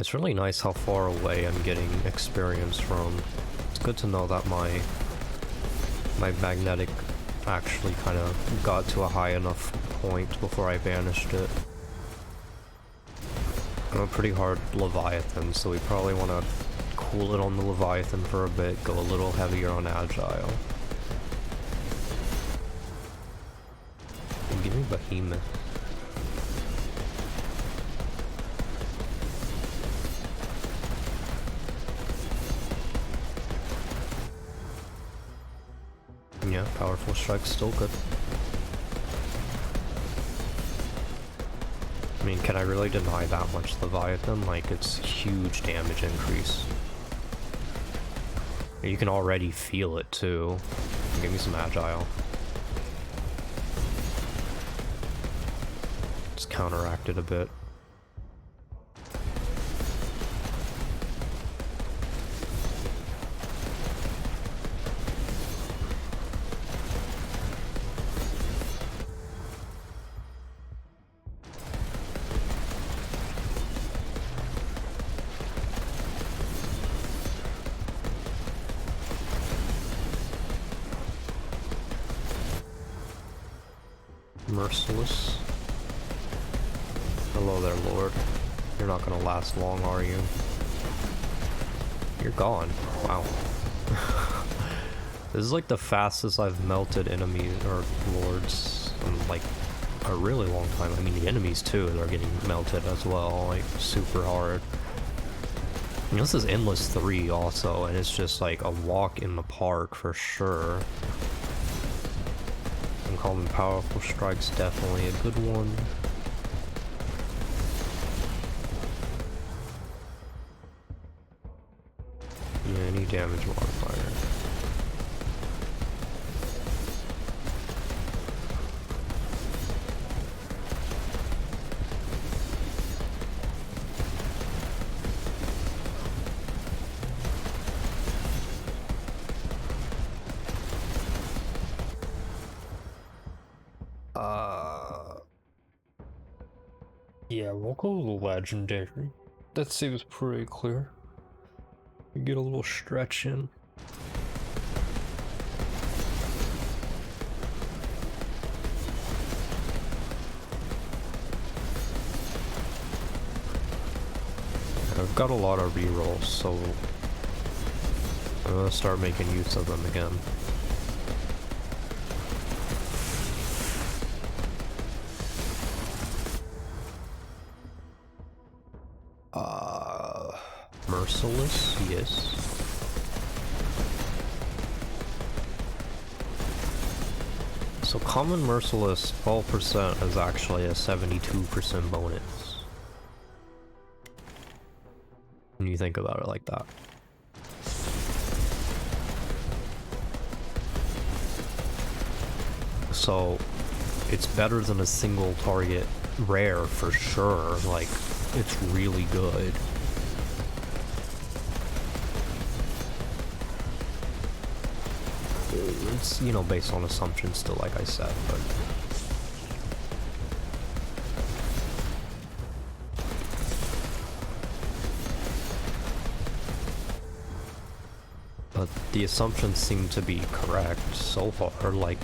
It's really nice how far away I'm getting experience from. It's good to know that my magnetic actually kind of got to a high enough point before I banished it. I'm a pretty hard Leviathan, so we probably want to cool it on the Leviathan for a bit, go a little heavier on Agile. And give me Behemoth. Yeah, powerful strike's still good. mean, can I really deny that much Leviathan? Like, it's huge damage increase. You can already feel it, too. Give me some Agile. Just counteract it a bit. Merciless. Hello there, Lord. You're not gonna last long, are you? You're gone. Wow. This is like the fastest I've melted enemies or lords in like a really long time. I mean, the enemies too, they're getting melted as well, like super hard. And this is Endless 3 also, and it's just like a walk in the park for sure. Uncommon Powerful Strike's definitely a good one. Yeah, any damage modifier. Yeah, we'll go legendary. That seems pretty clear. You get a little stretch in. I've got a lot of rerolls, so I'm gonna start making use of them again. Merciless, yes. So common Merciless 12% is actually a 72% bonus. When you think about it like that. So it's better than a single target rare for sure. Like, it's really good. It's, you know, based on assumptions still, like I said, but... But the assumptions seem to be correct so far. Like,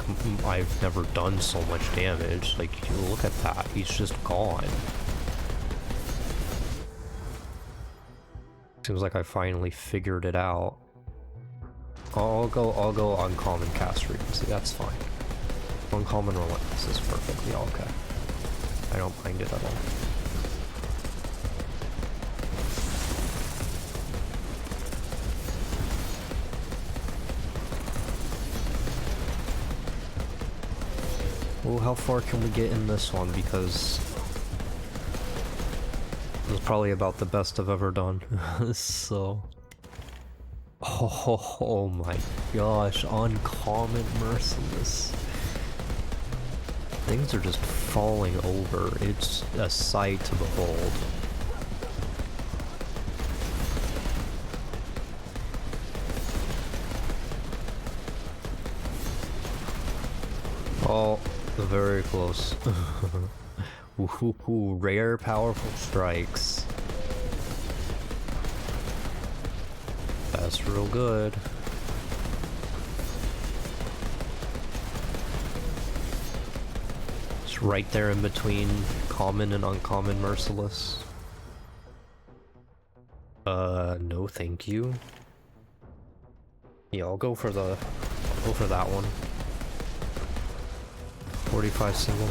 I've never done so much damage. Like, you look at that, he's just gone. Seems like I finally figured it out. I'll go uncommon cast frequency, that's fine. Uncommon relentless is perfectly okay. I don't mind it at all. Well, how far can we get in this one? Because it's probably about the best I've ever done. So... Oh my gosh, uncommon merciless. Things are just falling over. It's a sight to behold. Oh, very close. Woohoo, rare powerful strikes. That's real good. It's right there in between common and uncommon merciless. No thank you. Yeah, I'll go for that one. 45 single.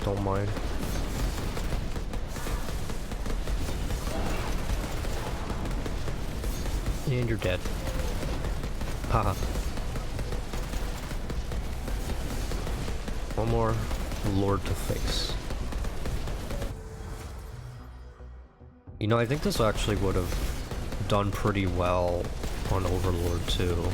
Don't mind. And you're dead. Haha. One more Lord to face. You know, I think this actually would have done pretty well on Overlord too.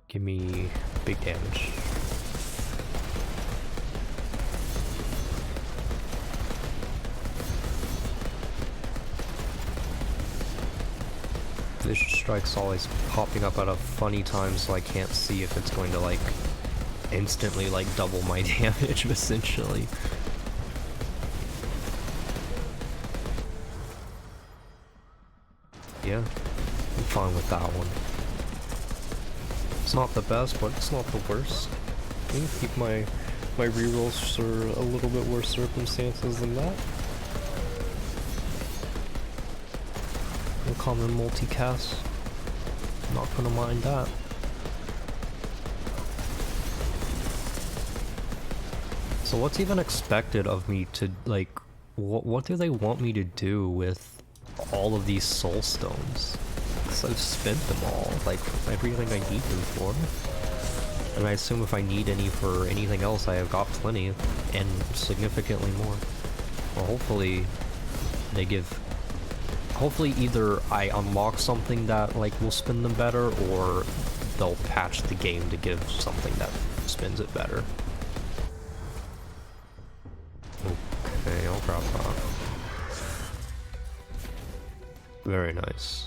Give me big damage. Vicious Strike's always popping up at a funny time, so I can't see if it's going to like instantly like double my damage essentially. Yeah, I'm fine with that one. It's not the best, but it's not the worst. I can keep my rerolls for a little bit worse circumstances than that. Common multicast. Not gonna mind that. So what's even expected of me to, like, what do they want me to do with all of these Soulstones? Because I've spent them all, like, everything I need them for. And I assume if I need any for anything else, I have got plenty, and significantly more. Well, hopefully they give... Hopefully either I unlock something that like will spin them better, or they'll patch the game to give something that spins it better. Okay, I'll grab that. Very nice.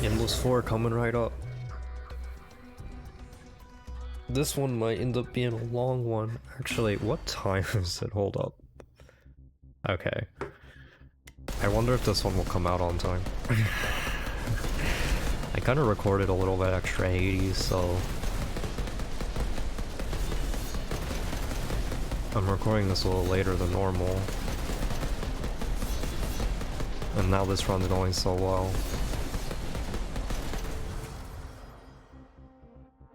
Endless 4 coming right up. This one might end up being a long one. Actually, what time is it? Hold up. Okay. I wonder if this one will come out on time. I kind of recorded a little bit extra 80s, so... I'm recording this a little later than normal. And now this run's going so well.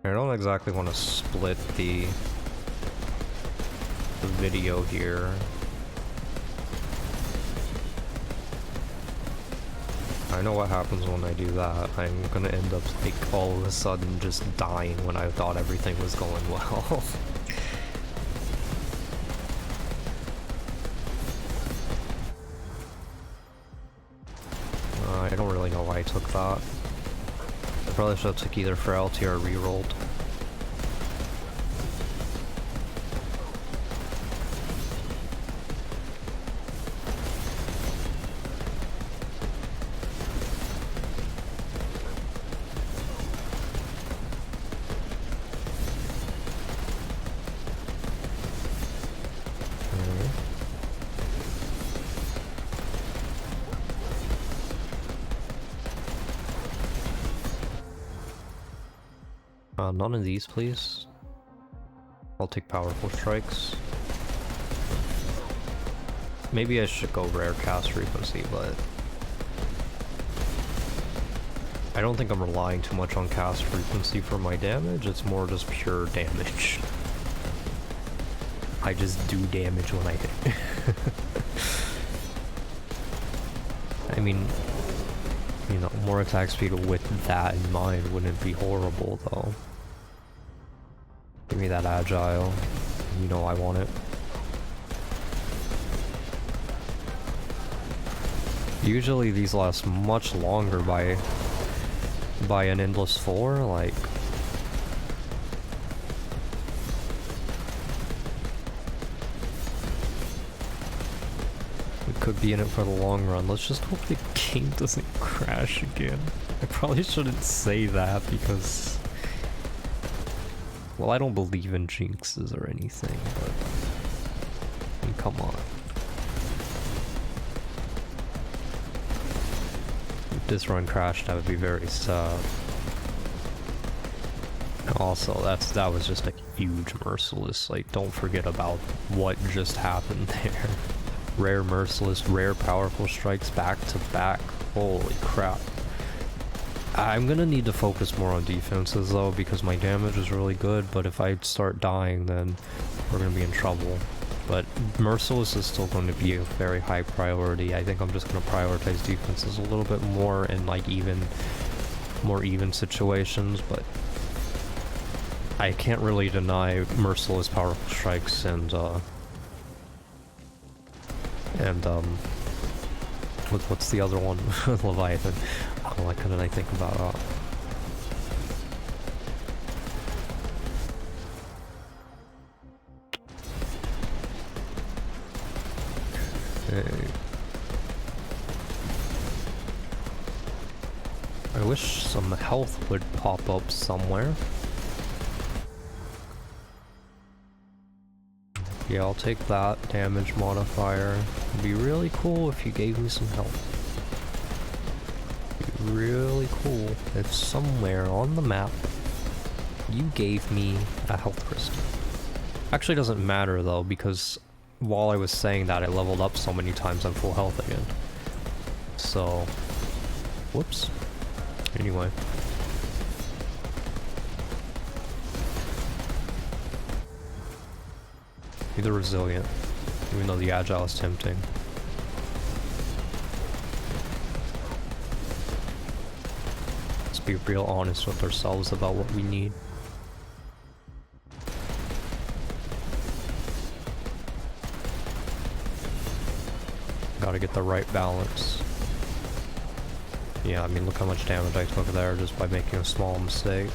I don't exactly want to split the video here. I know what happens when I do that. I'm gonna end up, like, all of a sudden just dying when I thought everything was going well. I don't really know why I took that. I probably should have took either Frailty or rerolled. None of these, please. I'll take powerful strikes. Maybe I should go rare cast frequency, but I don't think I'm relying too much on cast frequency for my damage. It's more just pure damage. I just do damage when I hit. I mean, you know, more attack speed with that in mind wouldn't be horrible, though. Give me that agile. You know I want it. Usually these last much longer by an endless 4, like... We could be in it for the long run. Let's just hope the game doesn't crash again. I probably shouldn't say that because... Well, I don't believe in jinxes or anything, but... I mean, come on. If this run crashed, I would be very sad. Also, that was just a huge merciless. Like, don't forget about what just happened there. Rare merciless, rare powerful strikes back to back. Holy crap. I'm gonna need to focus more on defenses though, because my damage is really good, but if I start dying then we're gonna be in trouble. But Merciless is still going to be a very high priority. I think I'm just going to prioritize defenses a little bit more in like more even situations, but I can't really deny Merciless powerful strikes and what's the other one? Leviathan. Oh, why couldn't I think about that? Okay. I wish some health would pop up somewhere. Yeah, I'll take that damage modifier. It'd be really cool if you gave me some health. It'd be really cool if somewhere on the map you gave me a health crystal. Actually, doesn't matter though, because while I was saying that, I leveled up so many times I'm full health again. So, whoops. Anyway. Be the resilient, even though the agile is tempting. Let's be real honest with ourselves about what we need. Gotta get the right balance. Yeah, I mean, look how much damage I took there just by making a small mistake.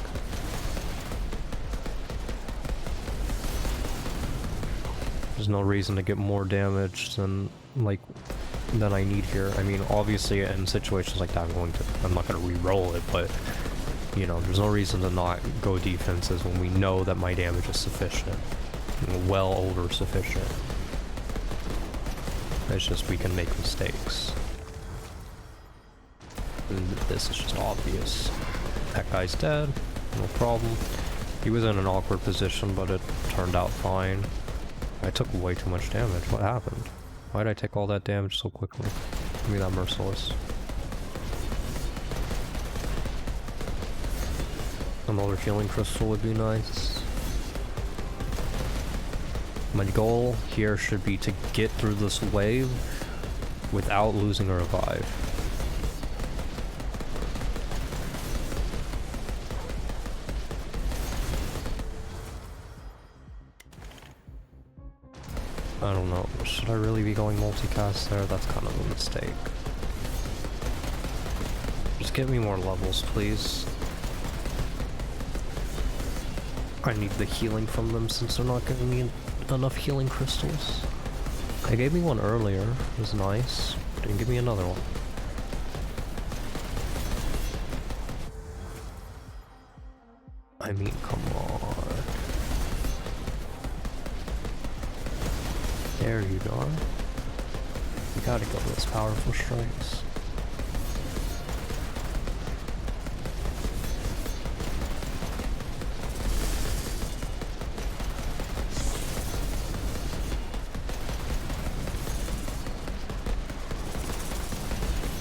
There's no reason to get more damage than I need here. I mean, obviously in situations like that I'm not gonna re-roll it, but you know, there's no reason to not go defenses when we know that my damage is sufficient. Well over sufficient. It's just we can make mistakes. And this is just obvious. That guy's dead, no problem. He was in an awkward position, but it turned out fine. I took way too much damage. What happened? Why did I take all that damage so quickly? Give me that Merciless. Another healing crystal would be nice. My goal here should be to get through this wave without losing a revive. I don't know, should I really be going multicast there? That's kind of a mistake. Just give me more levels, please. I need the healing from them since they're not giving me enough healing crystals. They gave me one earlier, it was nice. Didn't give me another one. I mean, come on. There you go. You gotta go with those powerful strikes.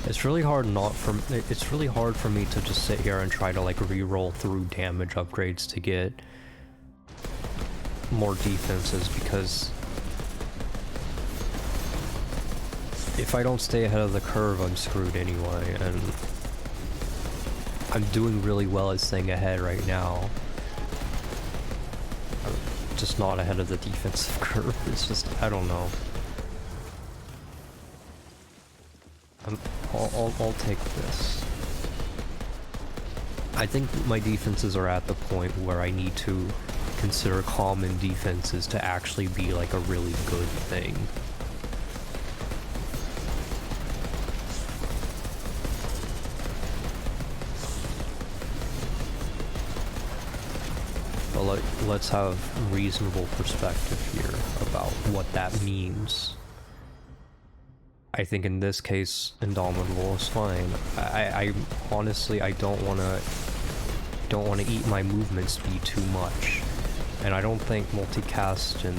It's really hard for me to just sit here and try to like re-roll through damage upgrades to get more defenses, because if I don't stay ahead of the curve, I'm screwed anyway, and I'm doing really well at staying ahead right now. I'm just not ahead of the defensive curve. It's just, I don't know. I'll take this. I think my defenses are at the point where I need to consider common defenses to actually be like a really good thing. But let's have reasonable perspective here about what that means. I think in this case, Indomitable is fine. I honestly, I don't want to eat my movement speed too much, and I don't think multicast and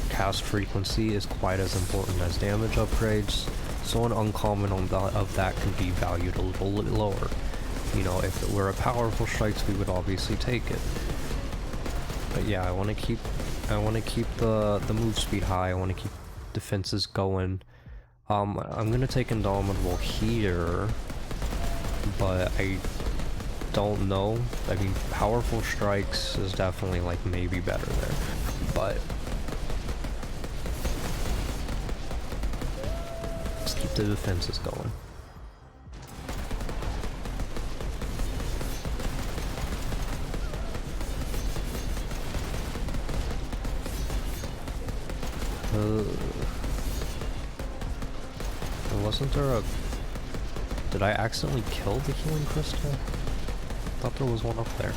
cast frequency is quite as important as damage upgrades. So an uncommon of that can be valued a little lower. You know, if it were a powerful strikes, we would obviously take it. But yeah, I want to keep I want to keep the move speed high. I want to keep defenses going. I'm gonna take Indomitable here, but I don't know. I mean, Powerful Strikes is definitely like maybe better there, but let's keep the defenses going. Wasn't there a... Did I accidentally kill the healing crystal? I thought there was one up there.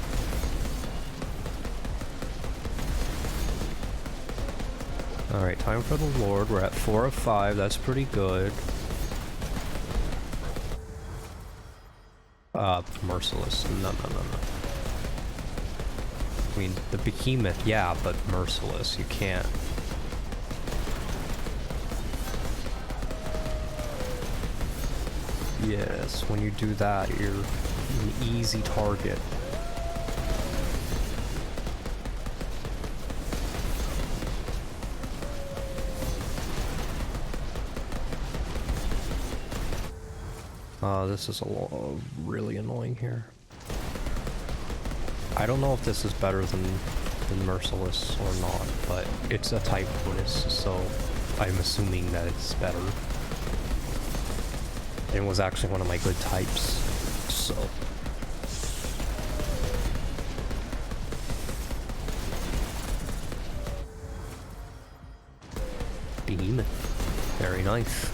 Alright, time for the Lord. We're at 4 of 5. That's pretty good. Merciless. No. I mean, the behemoth, yeah, but merciless. You can't. Yes, when you do that, you're an easy target. This is really annoying here. I don't know if this is better than Merciless or not, but it's a type bonus, so I'm assuming that it's better. It was actually one of my good types, so... Behemoth. Very nice.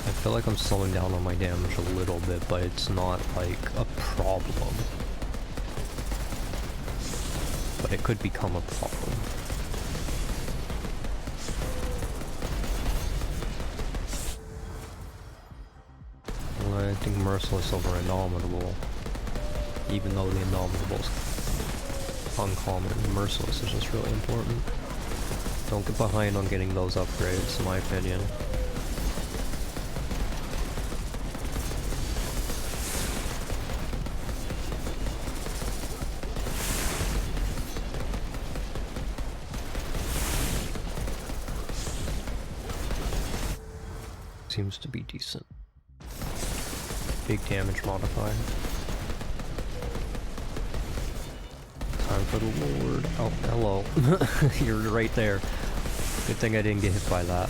I feel like I'm slowing down on my damage a little bit, but it's not like a problem. But it could become a problem. Well, I think Merciless over Indomitable. Even though the Indomitable's uncommon, Merciless is just really important. Don't get behind on getting those upgrades, in my opinion. Seems to be decent. Big damage modifier. Time for the Lord. Oh, hello. You're right there. Good thing I didn't get hit by that.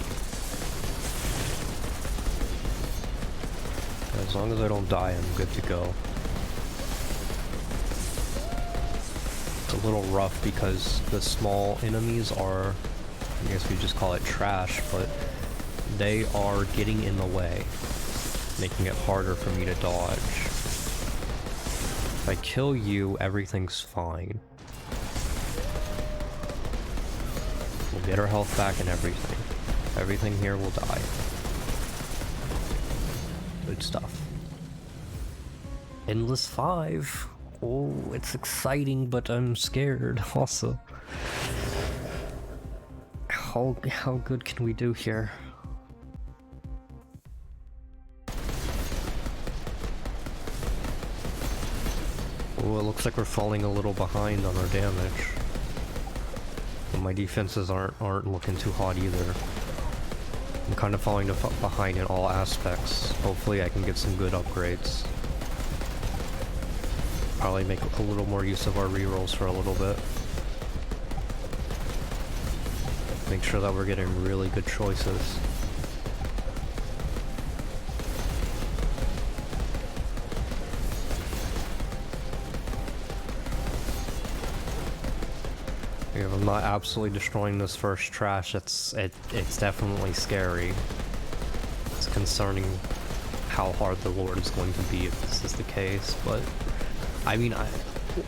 As long as I don't die, I'm good to go. It's a little rough because the small enemies are, I guess we just call it trash, but they are getting in the way, making it harder for me to dodge. If I kill you, everything's fine. We'll get our health back and everything. Everything here will die. Good stuff. Endless 5. Oh, it's exciting, but I'm scared also. How good can we do here? Oh, it looks like we're falling a little behind on our damage. But my defenses aren't looking too hot either. I'm kind of falling behind in all aspects. Hopefully I can get some good upgrades. Probably make a little more use of our rerolls for a little bit. Make sure that we're getting really good choices. If I'm not absolutely destroying this first trash, it's definitely scary. It's concerning how hard the Lord is going to be if this is the case, but I mean,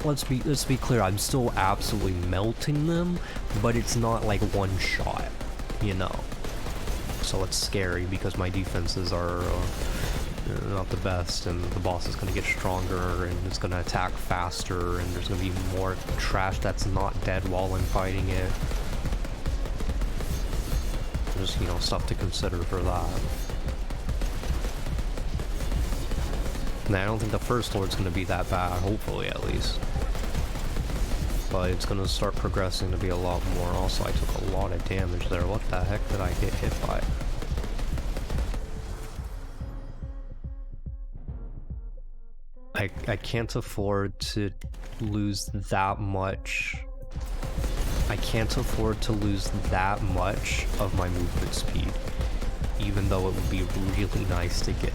let's be clear, I'm still absolutely melting them, but it's not like one shot, you know. So it's scary because my defenses are not the best, and the boss is going to get stronger, and it's going to attack faster, and there's going to be more trash that's not dead while I'm fighting it. Just, you know, stuff to consider for that. Now, I don't think the first Lord's gonna be that bad, hopefully at least. But it's gonna start progressing to be a lot more. Also, I took a lot of damage there. What the heck did I get hit by? I can't afford to lose that much. I can't afford to lose that much of my movement speed, even though it would be really nice to get.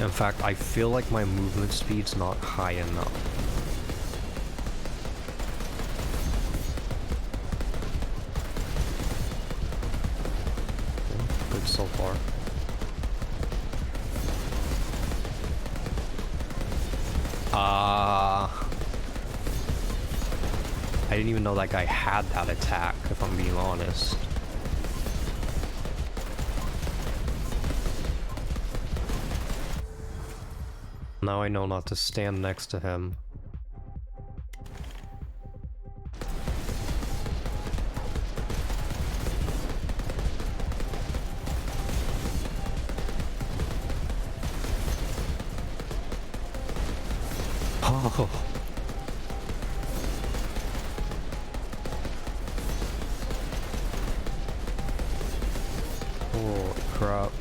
In fact, I feel like my movement speed's not high enough. Good so far. I didn't even know that guy had that attack, if I'm being honest. Now I know not to stand next to him. Oh. Holy crap.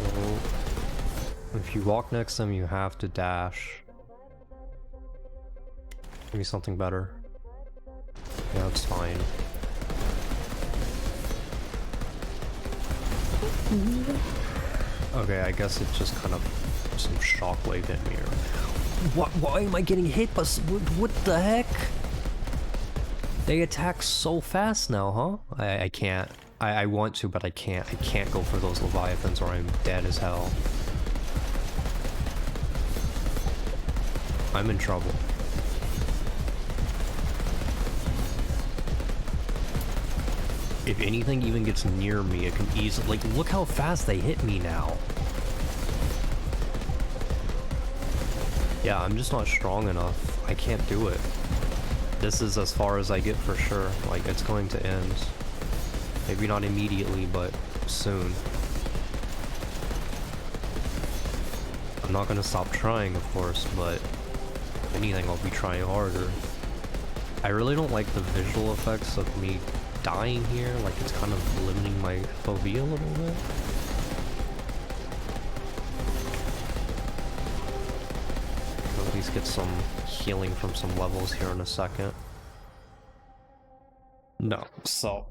Oh. If you walk next to him, you have to dash. Give me something better. Yeah, it's fine. Okay, I guess it just kind of some shockwave hit me. Why am I getting hit? But what the heck? They attack so fast now, huh? I can't. I want to, but I can't. I can't go for those Leviathans or I'm dead as hell. I'm in trouble. If anything even gets near me, it can easily... Like, look how fast they hit me now. Yeah, I'm just not strong enough. I can't do it. This is as far as I get for sure. Like, it's going to end. Maybe not immediately, but soon. I'm not gonna stop trying, of course, but if anything, I'll be trying harder. I really don't like the visual effects of me dying here. Like, it's kind of limiting my FOV a little bit. I'll at least get some healing from some levels here in a second. No, so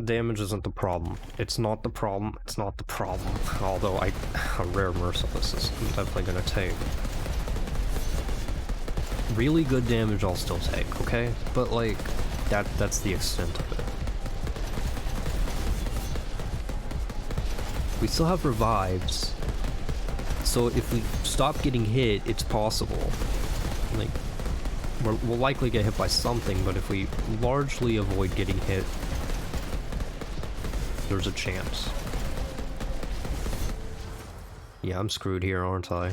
damage isn't the problem. It's not the problem. It's not the problem. Although a rare merciless is definitely gonna take. Really good damage I'll still take, okay? But like, that's the extent of it. We still have revives, so if we stop getting hit, it's possible. Like, we'll likely get hit by something, but if we largely avoid getting hit, there's a chance. Yeah, I'm screwed here, aren't I?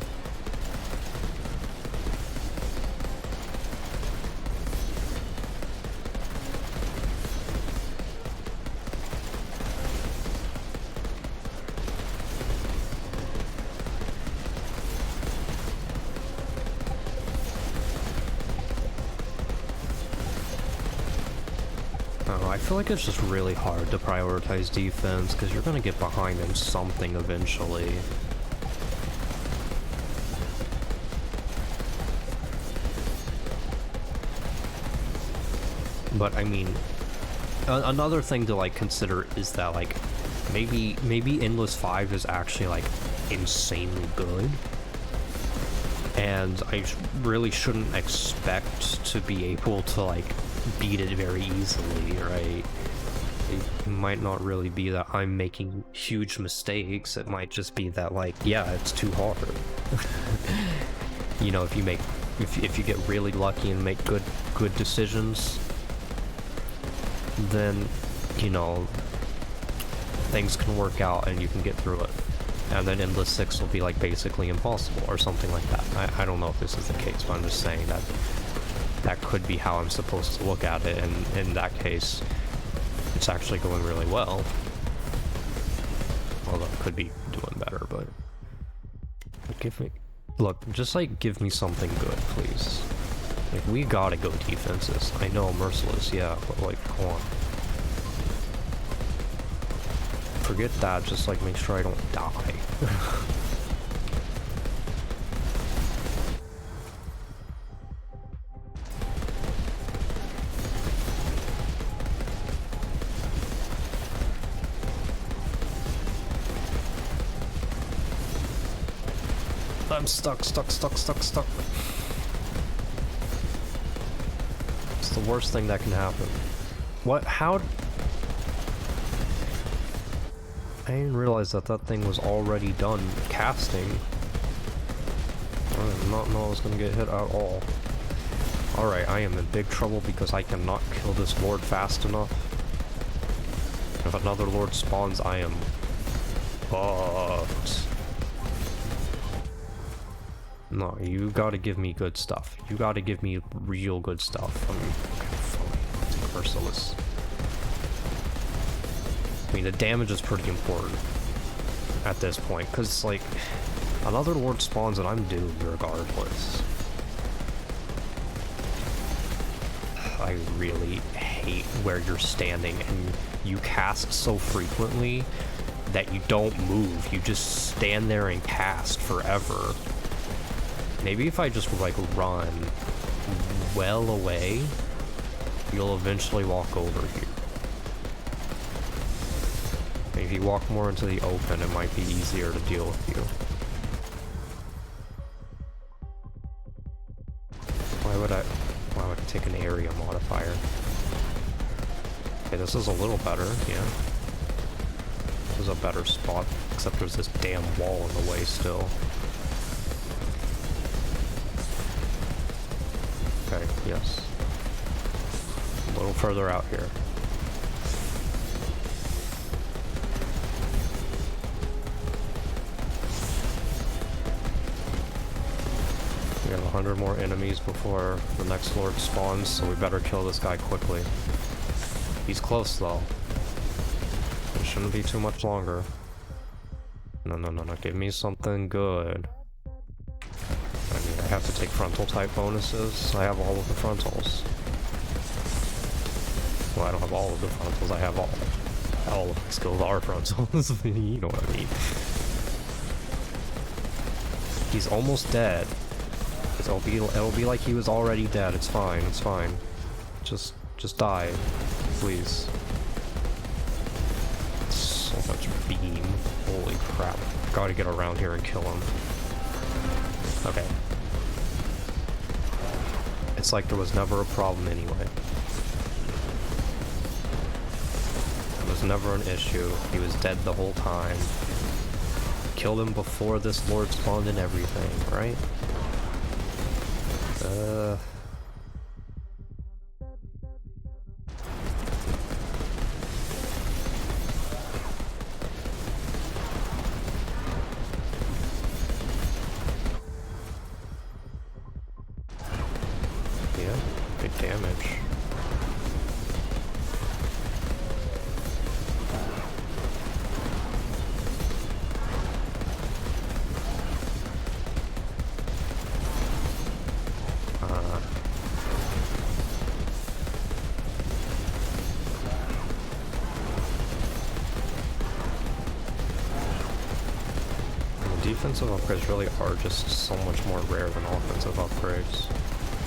I feel like it's just really hard to prioritize defense, because you're gonna get behind in something eventually. But I mean, another thing to like consider is that like, maybe Endless 5 is actually like insanely good. And I really shouldn't expect to be able to like beat it very easily, right? It might not really be that I'm making huge mistakes. It might just be that like, yeah, it's too hard. You know, if you get really lucky and make good decisions, then, you know, things can work out and you can get through it. And then Endless 6 will be like basically impossible or something like that. I don't know if this is the case, but I'm just saying that that could be how I'm supposed to look at it, and in that case, it's actually going really well. Although it could be doing better, but give me, look, just like give me something good, please. Like, we gotta go defenses. I know, merciless, yeah, but like, come on. Forget that, just like make sure I don't die. I'm stuck. It's the worst thing that can happen. What? How? I didn't realize that that thing was already done casting. I did not know I was gonna get hit at all. Alright, I am in big trouble because I cannot kill this lord fast enough. If another lord spawns, I am fucked. No, you gotta give me good stuff. You gotta give me real good stuff. I mean, okay, fine. Take merciless. I mean, the damage is pretty important at this point, because, like, another lord spawns and I'm doomed regardless. I really hate where you're standing and you cast so frequently that you don't move. You just stand there and cast forever. Maybe if I just, like, run well away, you'll eventually walk over here. Maybe if you walk more into the open, it might be easier to deal with you. Why would I take an area modifier? Okay, this is a little better, yeah. This is a better spot, except there's this damn wall in the way still. Okay, yes. A little further out here. We have 100 more enemies before the next lord spawns, so we better kill this guy quickly. He's close though. It shouldn't be too much longer. No, give me something good. I mean, I have to take frontal type bonuses. I have all of the frontals. Well, I don't have all of the frontals. I have all of the skills are frontals. You know what I mean. He's almost dead. It'll be like he was already dead. It's fine. It's fine. Just die, please. So much beam. Holy crap! Gotta get around here and kill him. Okay. It's like there was never a problem anyway. It was never an issue. He was dead the whole time. Killed him before this lord spawned and everything, right? Yeah, good damage. Defensive upgrades really are just so much more rare than offensive upgrades.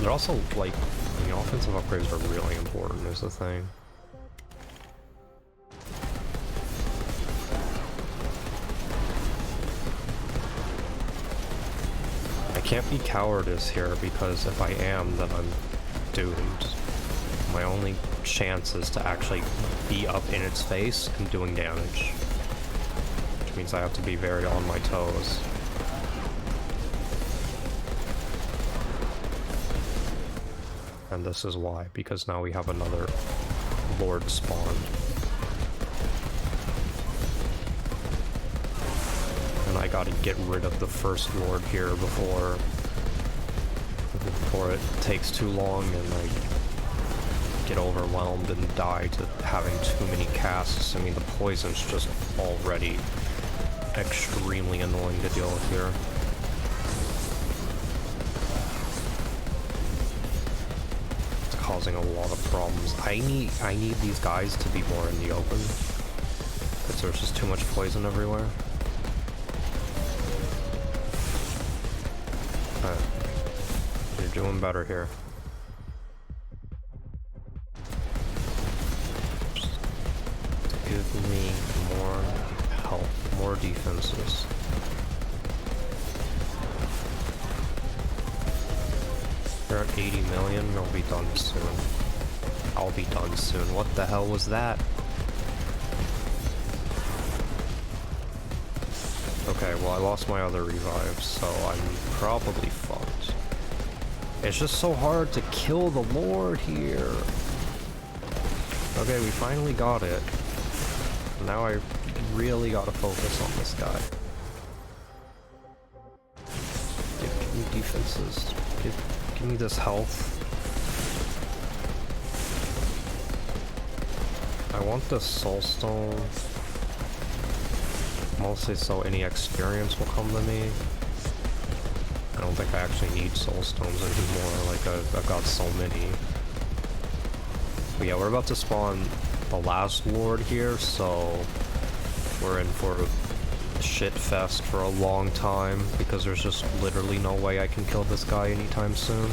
They're also, like, I mean, offensive upgrades are really important is the thing. I can't be cowardice here because if I am, then I'm doomed. My only chance is to actually be up in its face and doing damage. Means I have to be very on my toes. And this is why, because now we have another lord spawn. And I gotta get rid of the first lord here before before it takes too long and I get overwhelmed and die to having too many casts. I mean, the poison's just already extremely annoying to deal with here. It's causing a lot of problems. I need these guys to be more in the open, because there's just too much poison everywhere. You're doing better here. Just give me more health, more defenses. We're at 80 million, we'll be done soon. I'll be done soon. What the hell was that? Okay, well I lost my other revives, so I'm probably fucked. It's just so hard to kill the Lord here. Okay, we finally got it. Now I really gotta focus on this guy. Give me defenses. Give me this health. I want the Soulstone. Mostly so any experience will come to me. I don't think I actually need Soulstones anymore, like I've got so many. But yeah, we're about to spawn the last Lord here, so we're in for a shit fest for a long time, because there's just literally no way I can kill this guy anytime soon.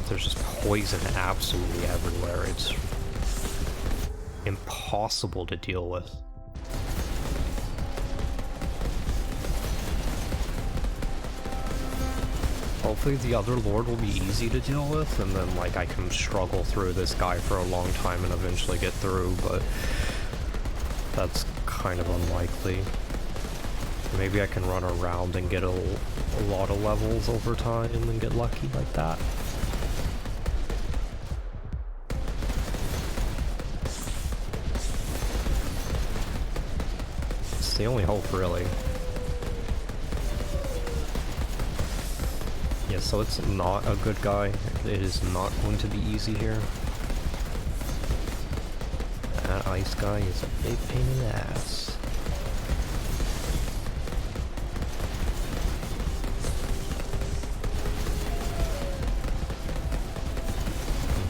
There's just poison absolutely everywhere. It's impossible to deal with. Hopefully the other Lord will be easy to deal with, and then like I can struggle through this guy for a long time and eventually get through, but that's kind of unlikely. Maybe I can run around and get a lot of levels over time and get lucky like that. The only hope, really. Yeah, so it's not a good guy. It is not going to be easy here. That ice guy is a big pain in the ass.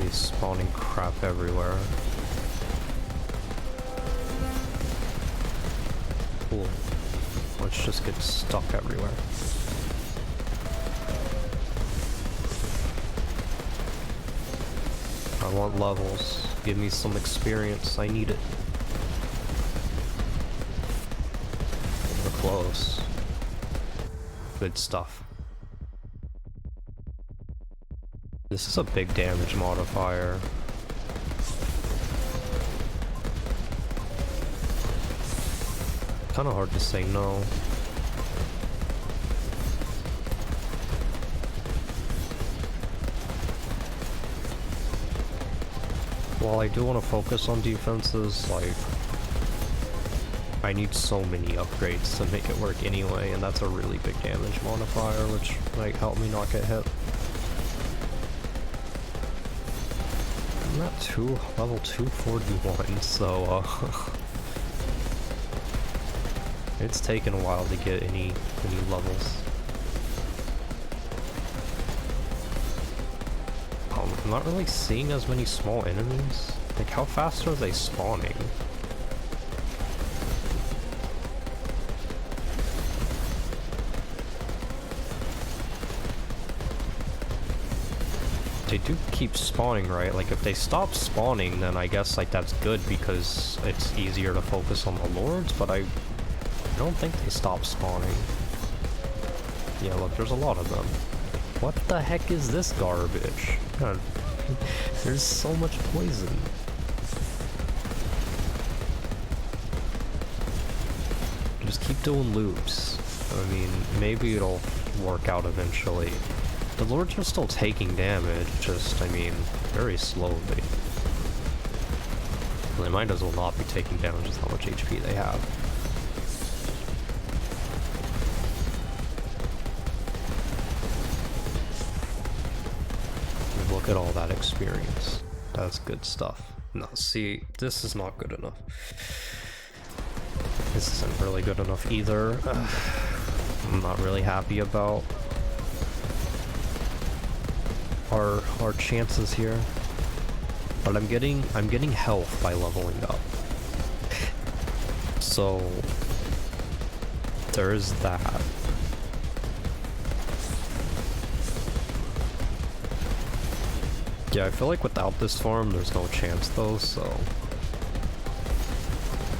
He's spawning crap everywhere. Cool. Let's just get stuck everywhere. I want levels. Give me some experience. I need it. We're close. Good stuff. This is a big damage modifier. Kind of hard to say no. While I do want to focus on defenses, like, I need so many upgrades to make it work anyway, and that's a really big damage modifier, which might help me not get hit. I'm at level 241, so it's taken a while to get any levels. I'm not really seeing as many small enemies. Like, how fast are they spawning? They do keep spawning, right? Like, if they stop spawning, then I guess, like, that's good because it's easier to focus on the lords, but I don't think they stop spawning. Yeah, look, there's a lot of them. What the heck is this garbage? God, there's so much poison. Just keep doing loops. I mean, maybe it'll work out eventually. The lords are still taking damage, just, I mean, very slowly. They might as well not be taking damage with how much HP they have. Look at all that experience. That's good stuff. No, see, this is not good enough. This isn't really good enough either. I'm not really happy about our chances here. But I'm getting health by leveling up. So there's that. Yeah, I feel like without this farm, there's no chance though, so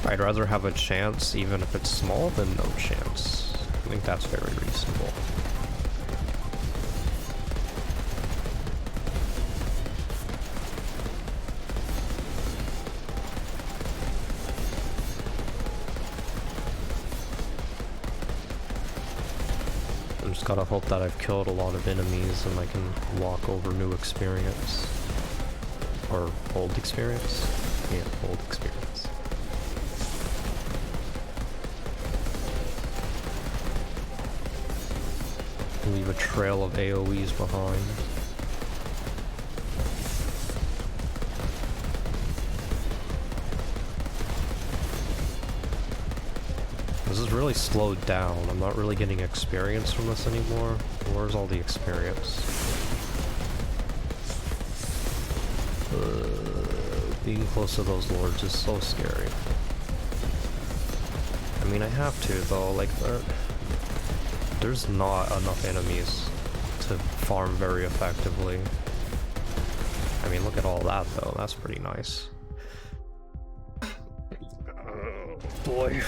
I'd rather have a chance, even if it's small, than no chance. I think that's very reasonable. I just gotta hope that I've killed a lot of enemies and I can walk over new experience. Or old experience? Yeah, old experience. Leave a trail of AoEs behind. This is really slowed down. I'm not really getting experience from this anymore. Where's all the experience? Being close to those lords is so scary. I mean, I have to though, like, there's not enough enemies to farm very effectively. I mean, look at all that though, that's pretty nice. Oh boy.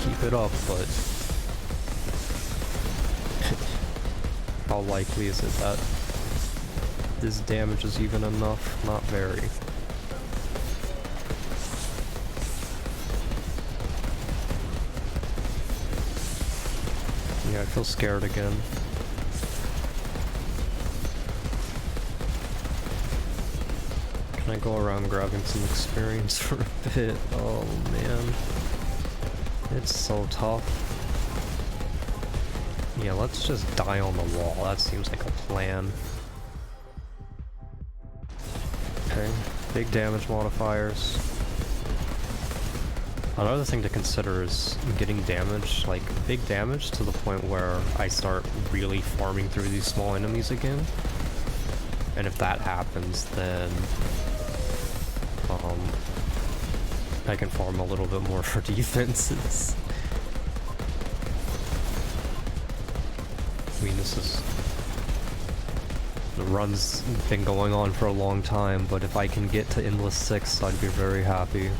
Keep it up, but how likely is it that this damage is even enough? Not very. Yeah, I feel scared again. Can I go around grabbing some experience for a bit? Oh man. It's so tough. Yeah, let's just die on the wall. That seems like a plan. Okay, big damage modifiers. Another thing to consider is getting damage, like big damage to the point where I start really farming through these small enemies again. And if that happens, then I can farm a little bit more for defenses. I mean, the run's been going on for a long time, but if I can get to Endless 6, I'd be very happy.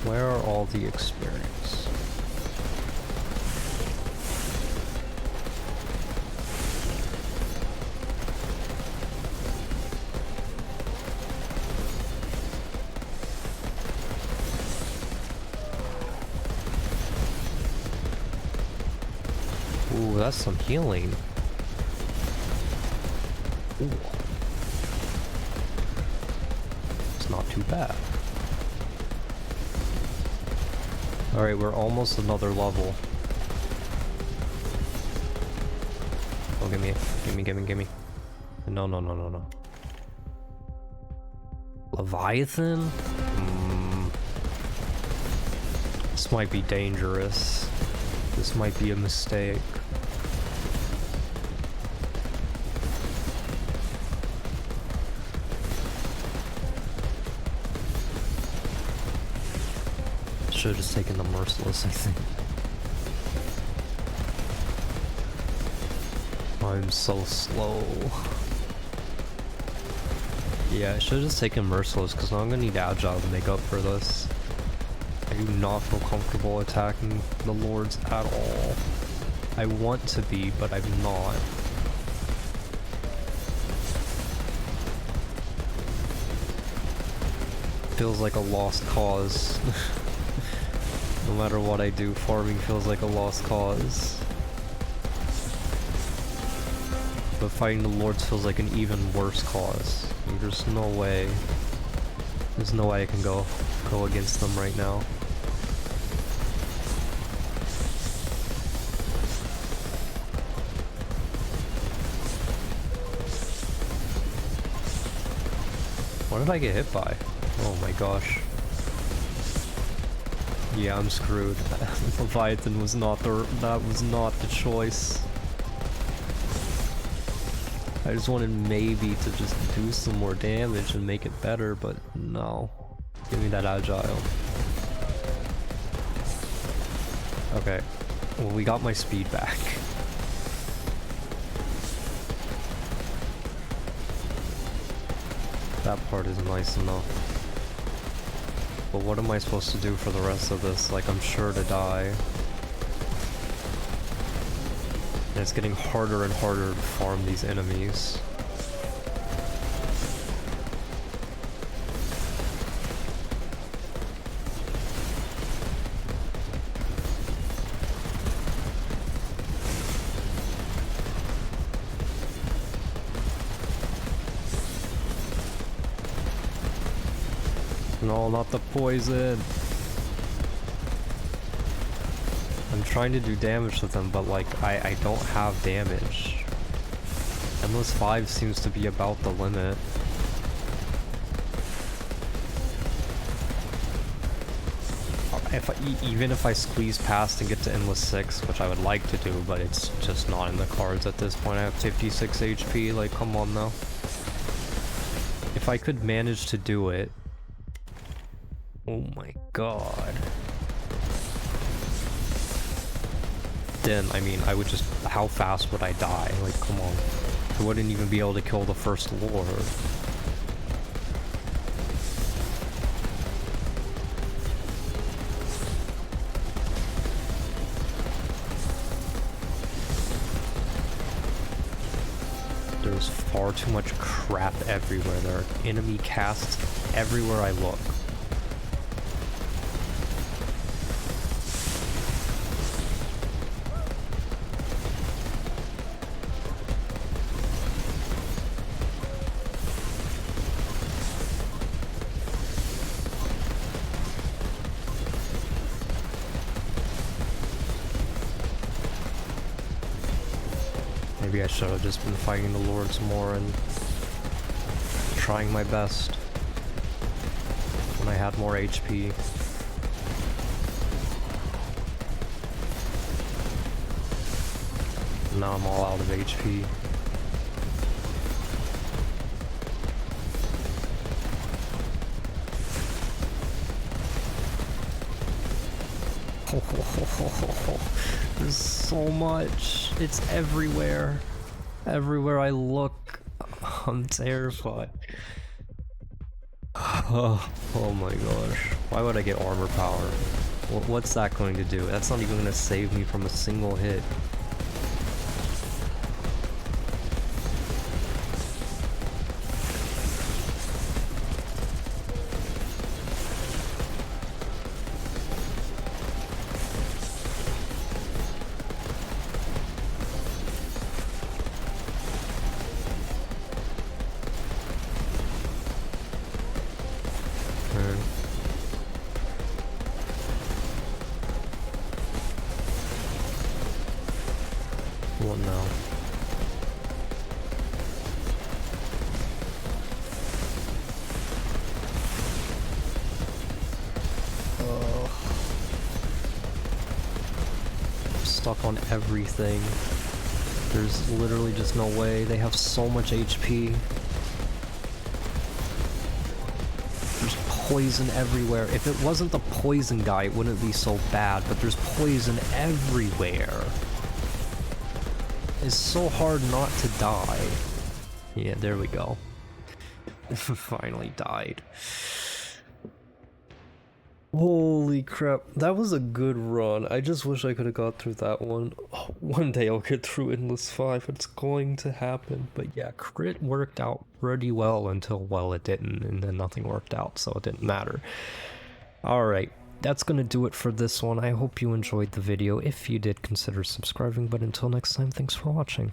Where are all the experience? Ooh, that's some healing. Ooh. It's not too bad. Alright, we're almost another level. Oh, gimme. No. Leviathan? This might be dangerous. This might be a mistake. Should have just taken the Merciless, I think. I'm so slow. Yeah, I should have just taken Merciless, because now I'm gonna need Agile to make up for this. I do not feel comfortable attacking the Lords at all. I want to be, but I'm not. Feels like a lost cause. No matter what I do, farming feels like a lost cause. But fighting the lords feels like an even worse cause. There's no way. There's no way I can go against them right now. What did I get hit by? Oh my gosh. Yeah, I'm screwed. Leviathan was not that was not the choice. I just wanted maybe to just do some more damage and make it better, but no. Give me that agile. Okay. Well, we got my speed back. That part is nice enough. But what am I supposed to do for the rest of this? Like, I'm sure to die. And it's getting harder and harder to farm these enemies. No, not the poison. I'm trying to do damage to them, but like, I don't have damage. Endless 5 seems to be about the limit. Even if I squeeze past and get to Endless 6, which I would like to do, but it's just not in the cards at this point. I have 56 HP, like, come on now. If I could manage to do it... Oh my god. Then, I mean, I would just... How fast would I die? Like, come on. I wouldn't even be able to kill the first lord. There's far too much crap everywhere. There are enemy casts everywhere I look. Maybe I should have just been fighting the lords more and trying my best when I had more HP. Now I'm all out of HP. There's so much. It's everywhere. Everywhere I look, I'm terrified. Oh my gosh. Why would I get armor power? What's that going to do? That's not even going to save me from a single hit. What now? I'm stuck on everything. There's literally just no way. They have so much HP. There's poison everywhere. If it wasn't the poison guy, it wouldn't be so bad, but there's poison everywhere. It's so hard not to die. Yeah, there we go. Finally died. Holy crap, that was a good run. I just wish I could have got through that one. Oh, one day I'll get through Endless 5. It's going to happen. But yeah, crit worked out pretty well until, well, it didn't, and then nothing worked out, so it didn't matter. Alright. that's gonna do it for this one. I hope you enjoyed the video. If you did, consider subscribing, but until next time, thanks for watching.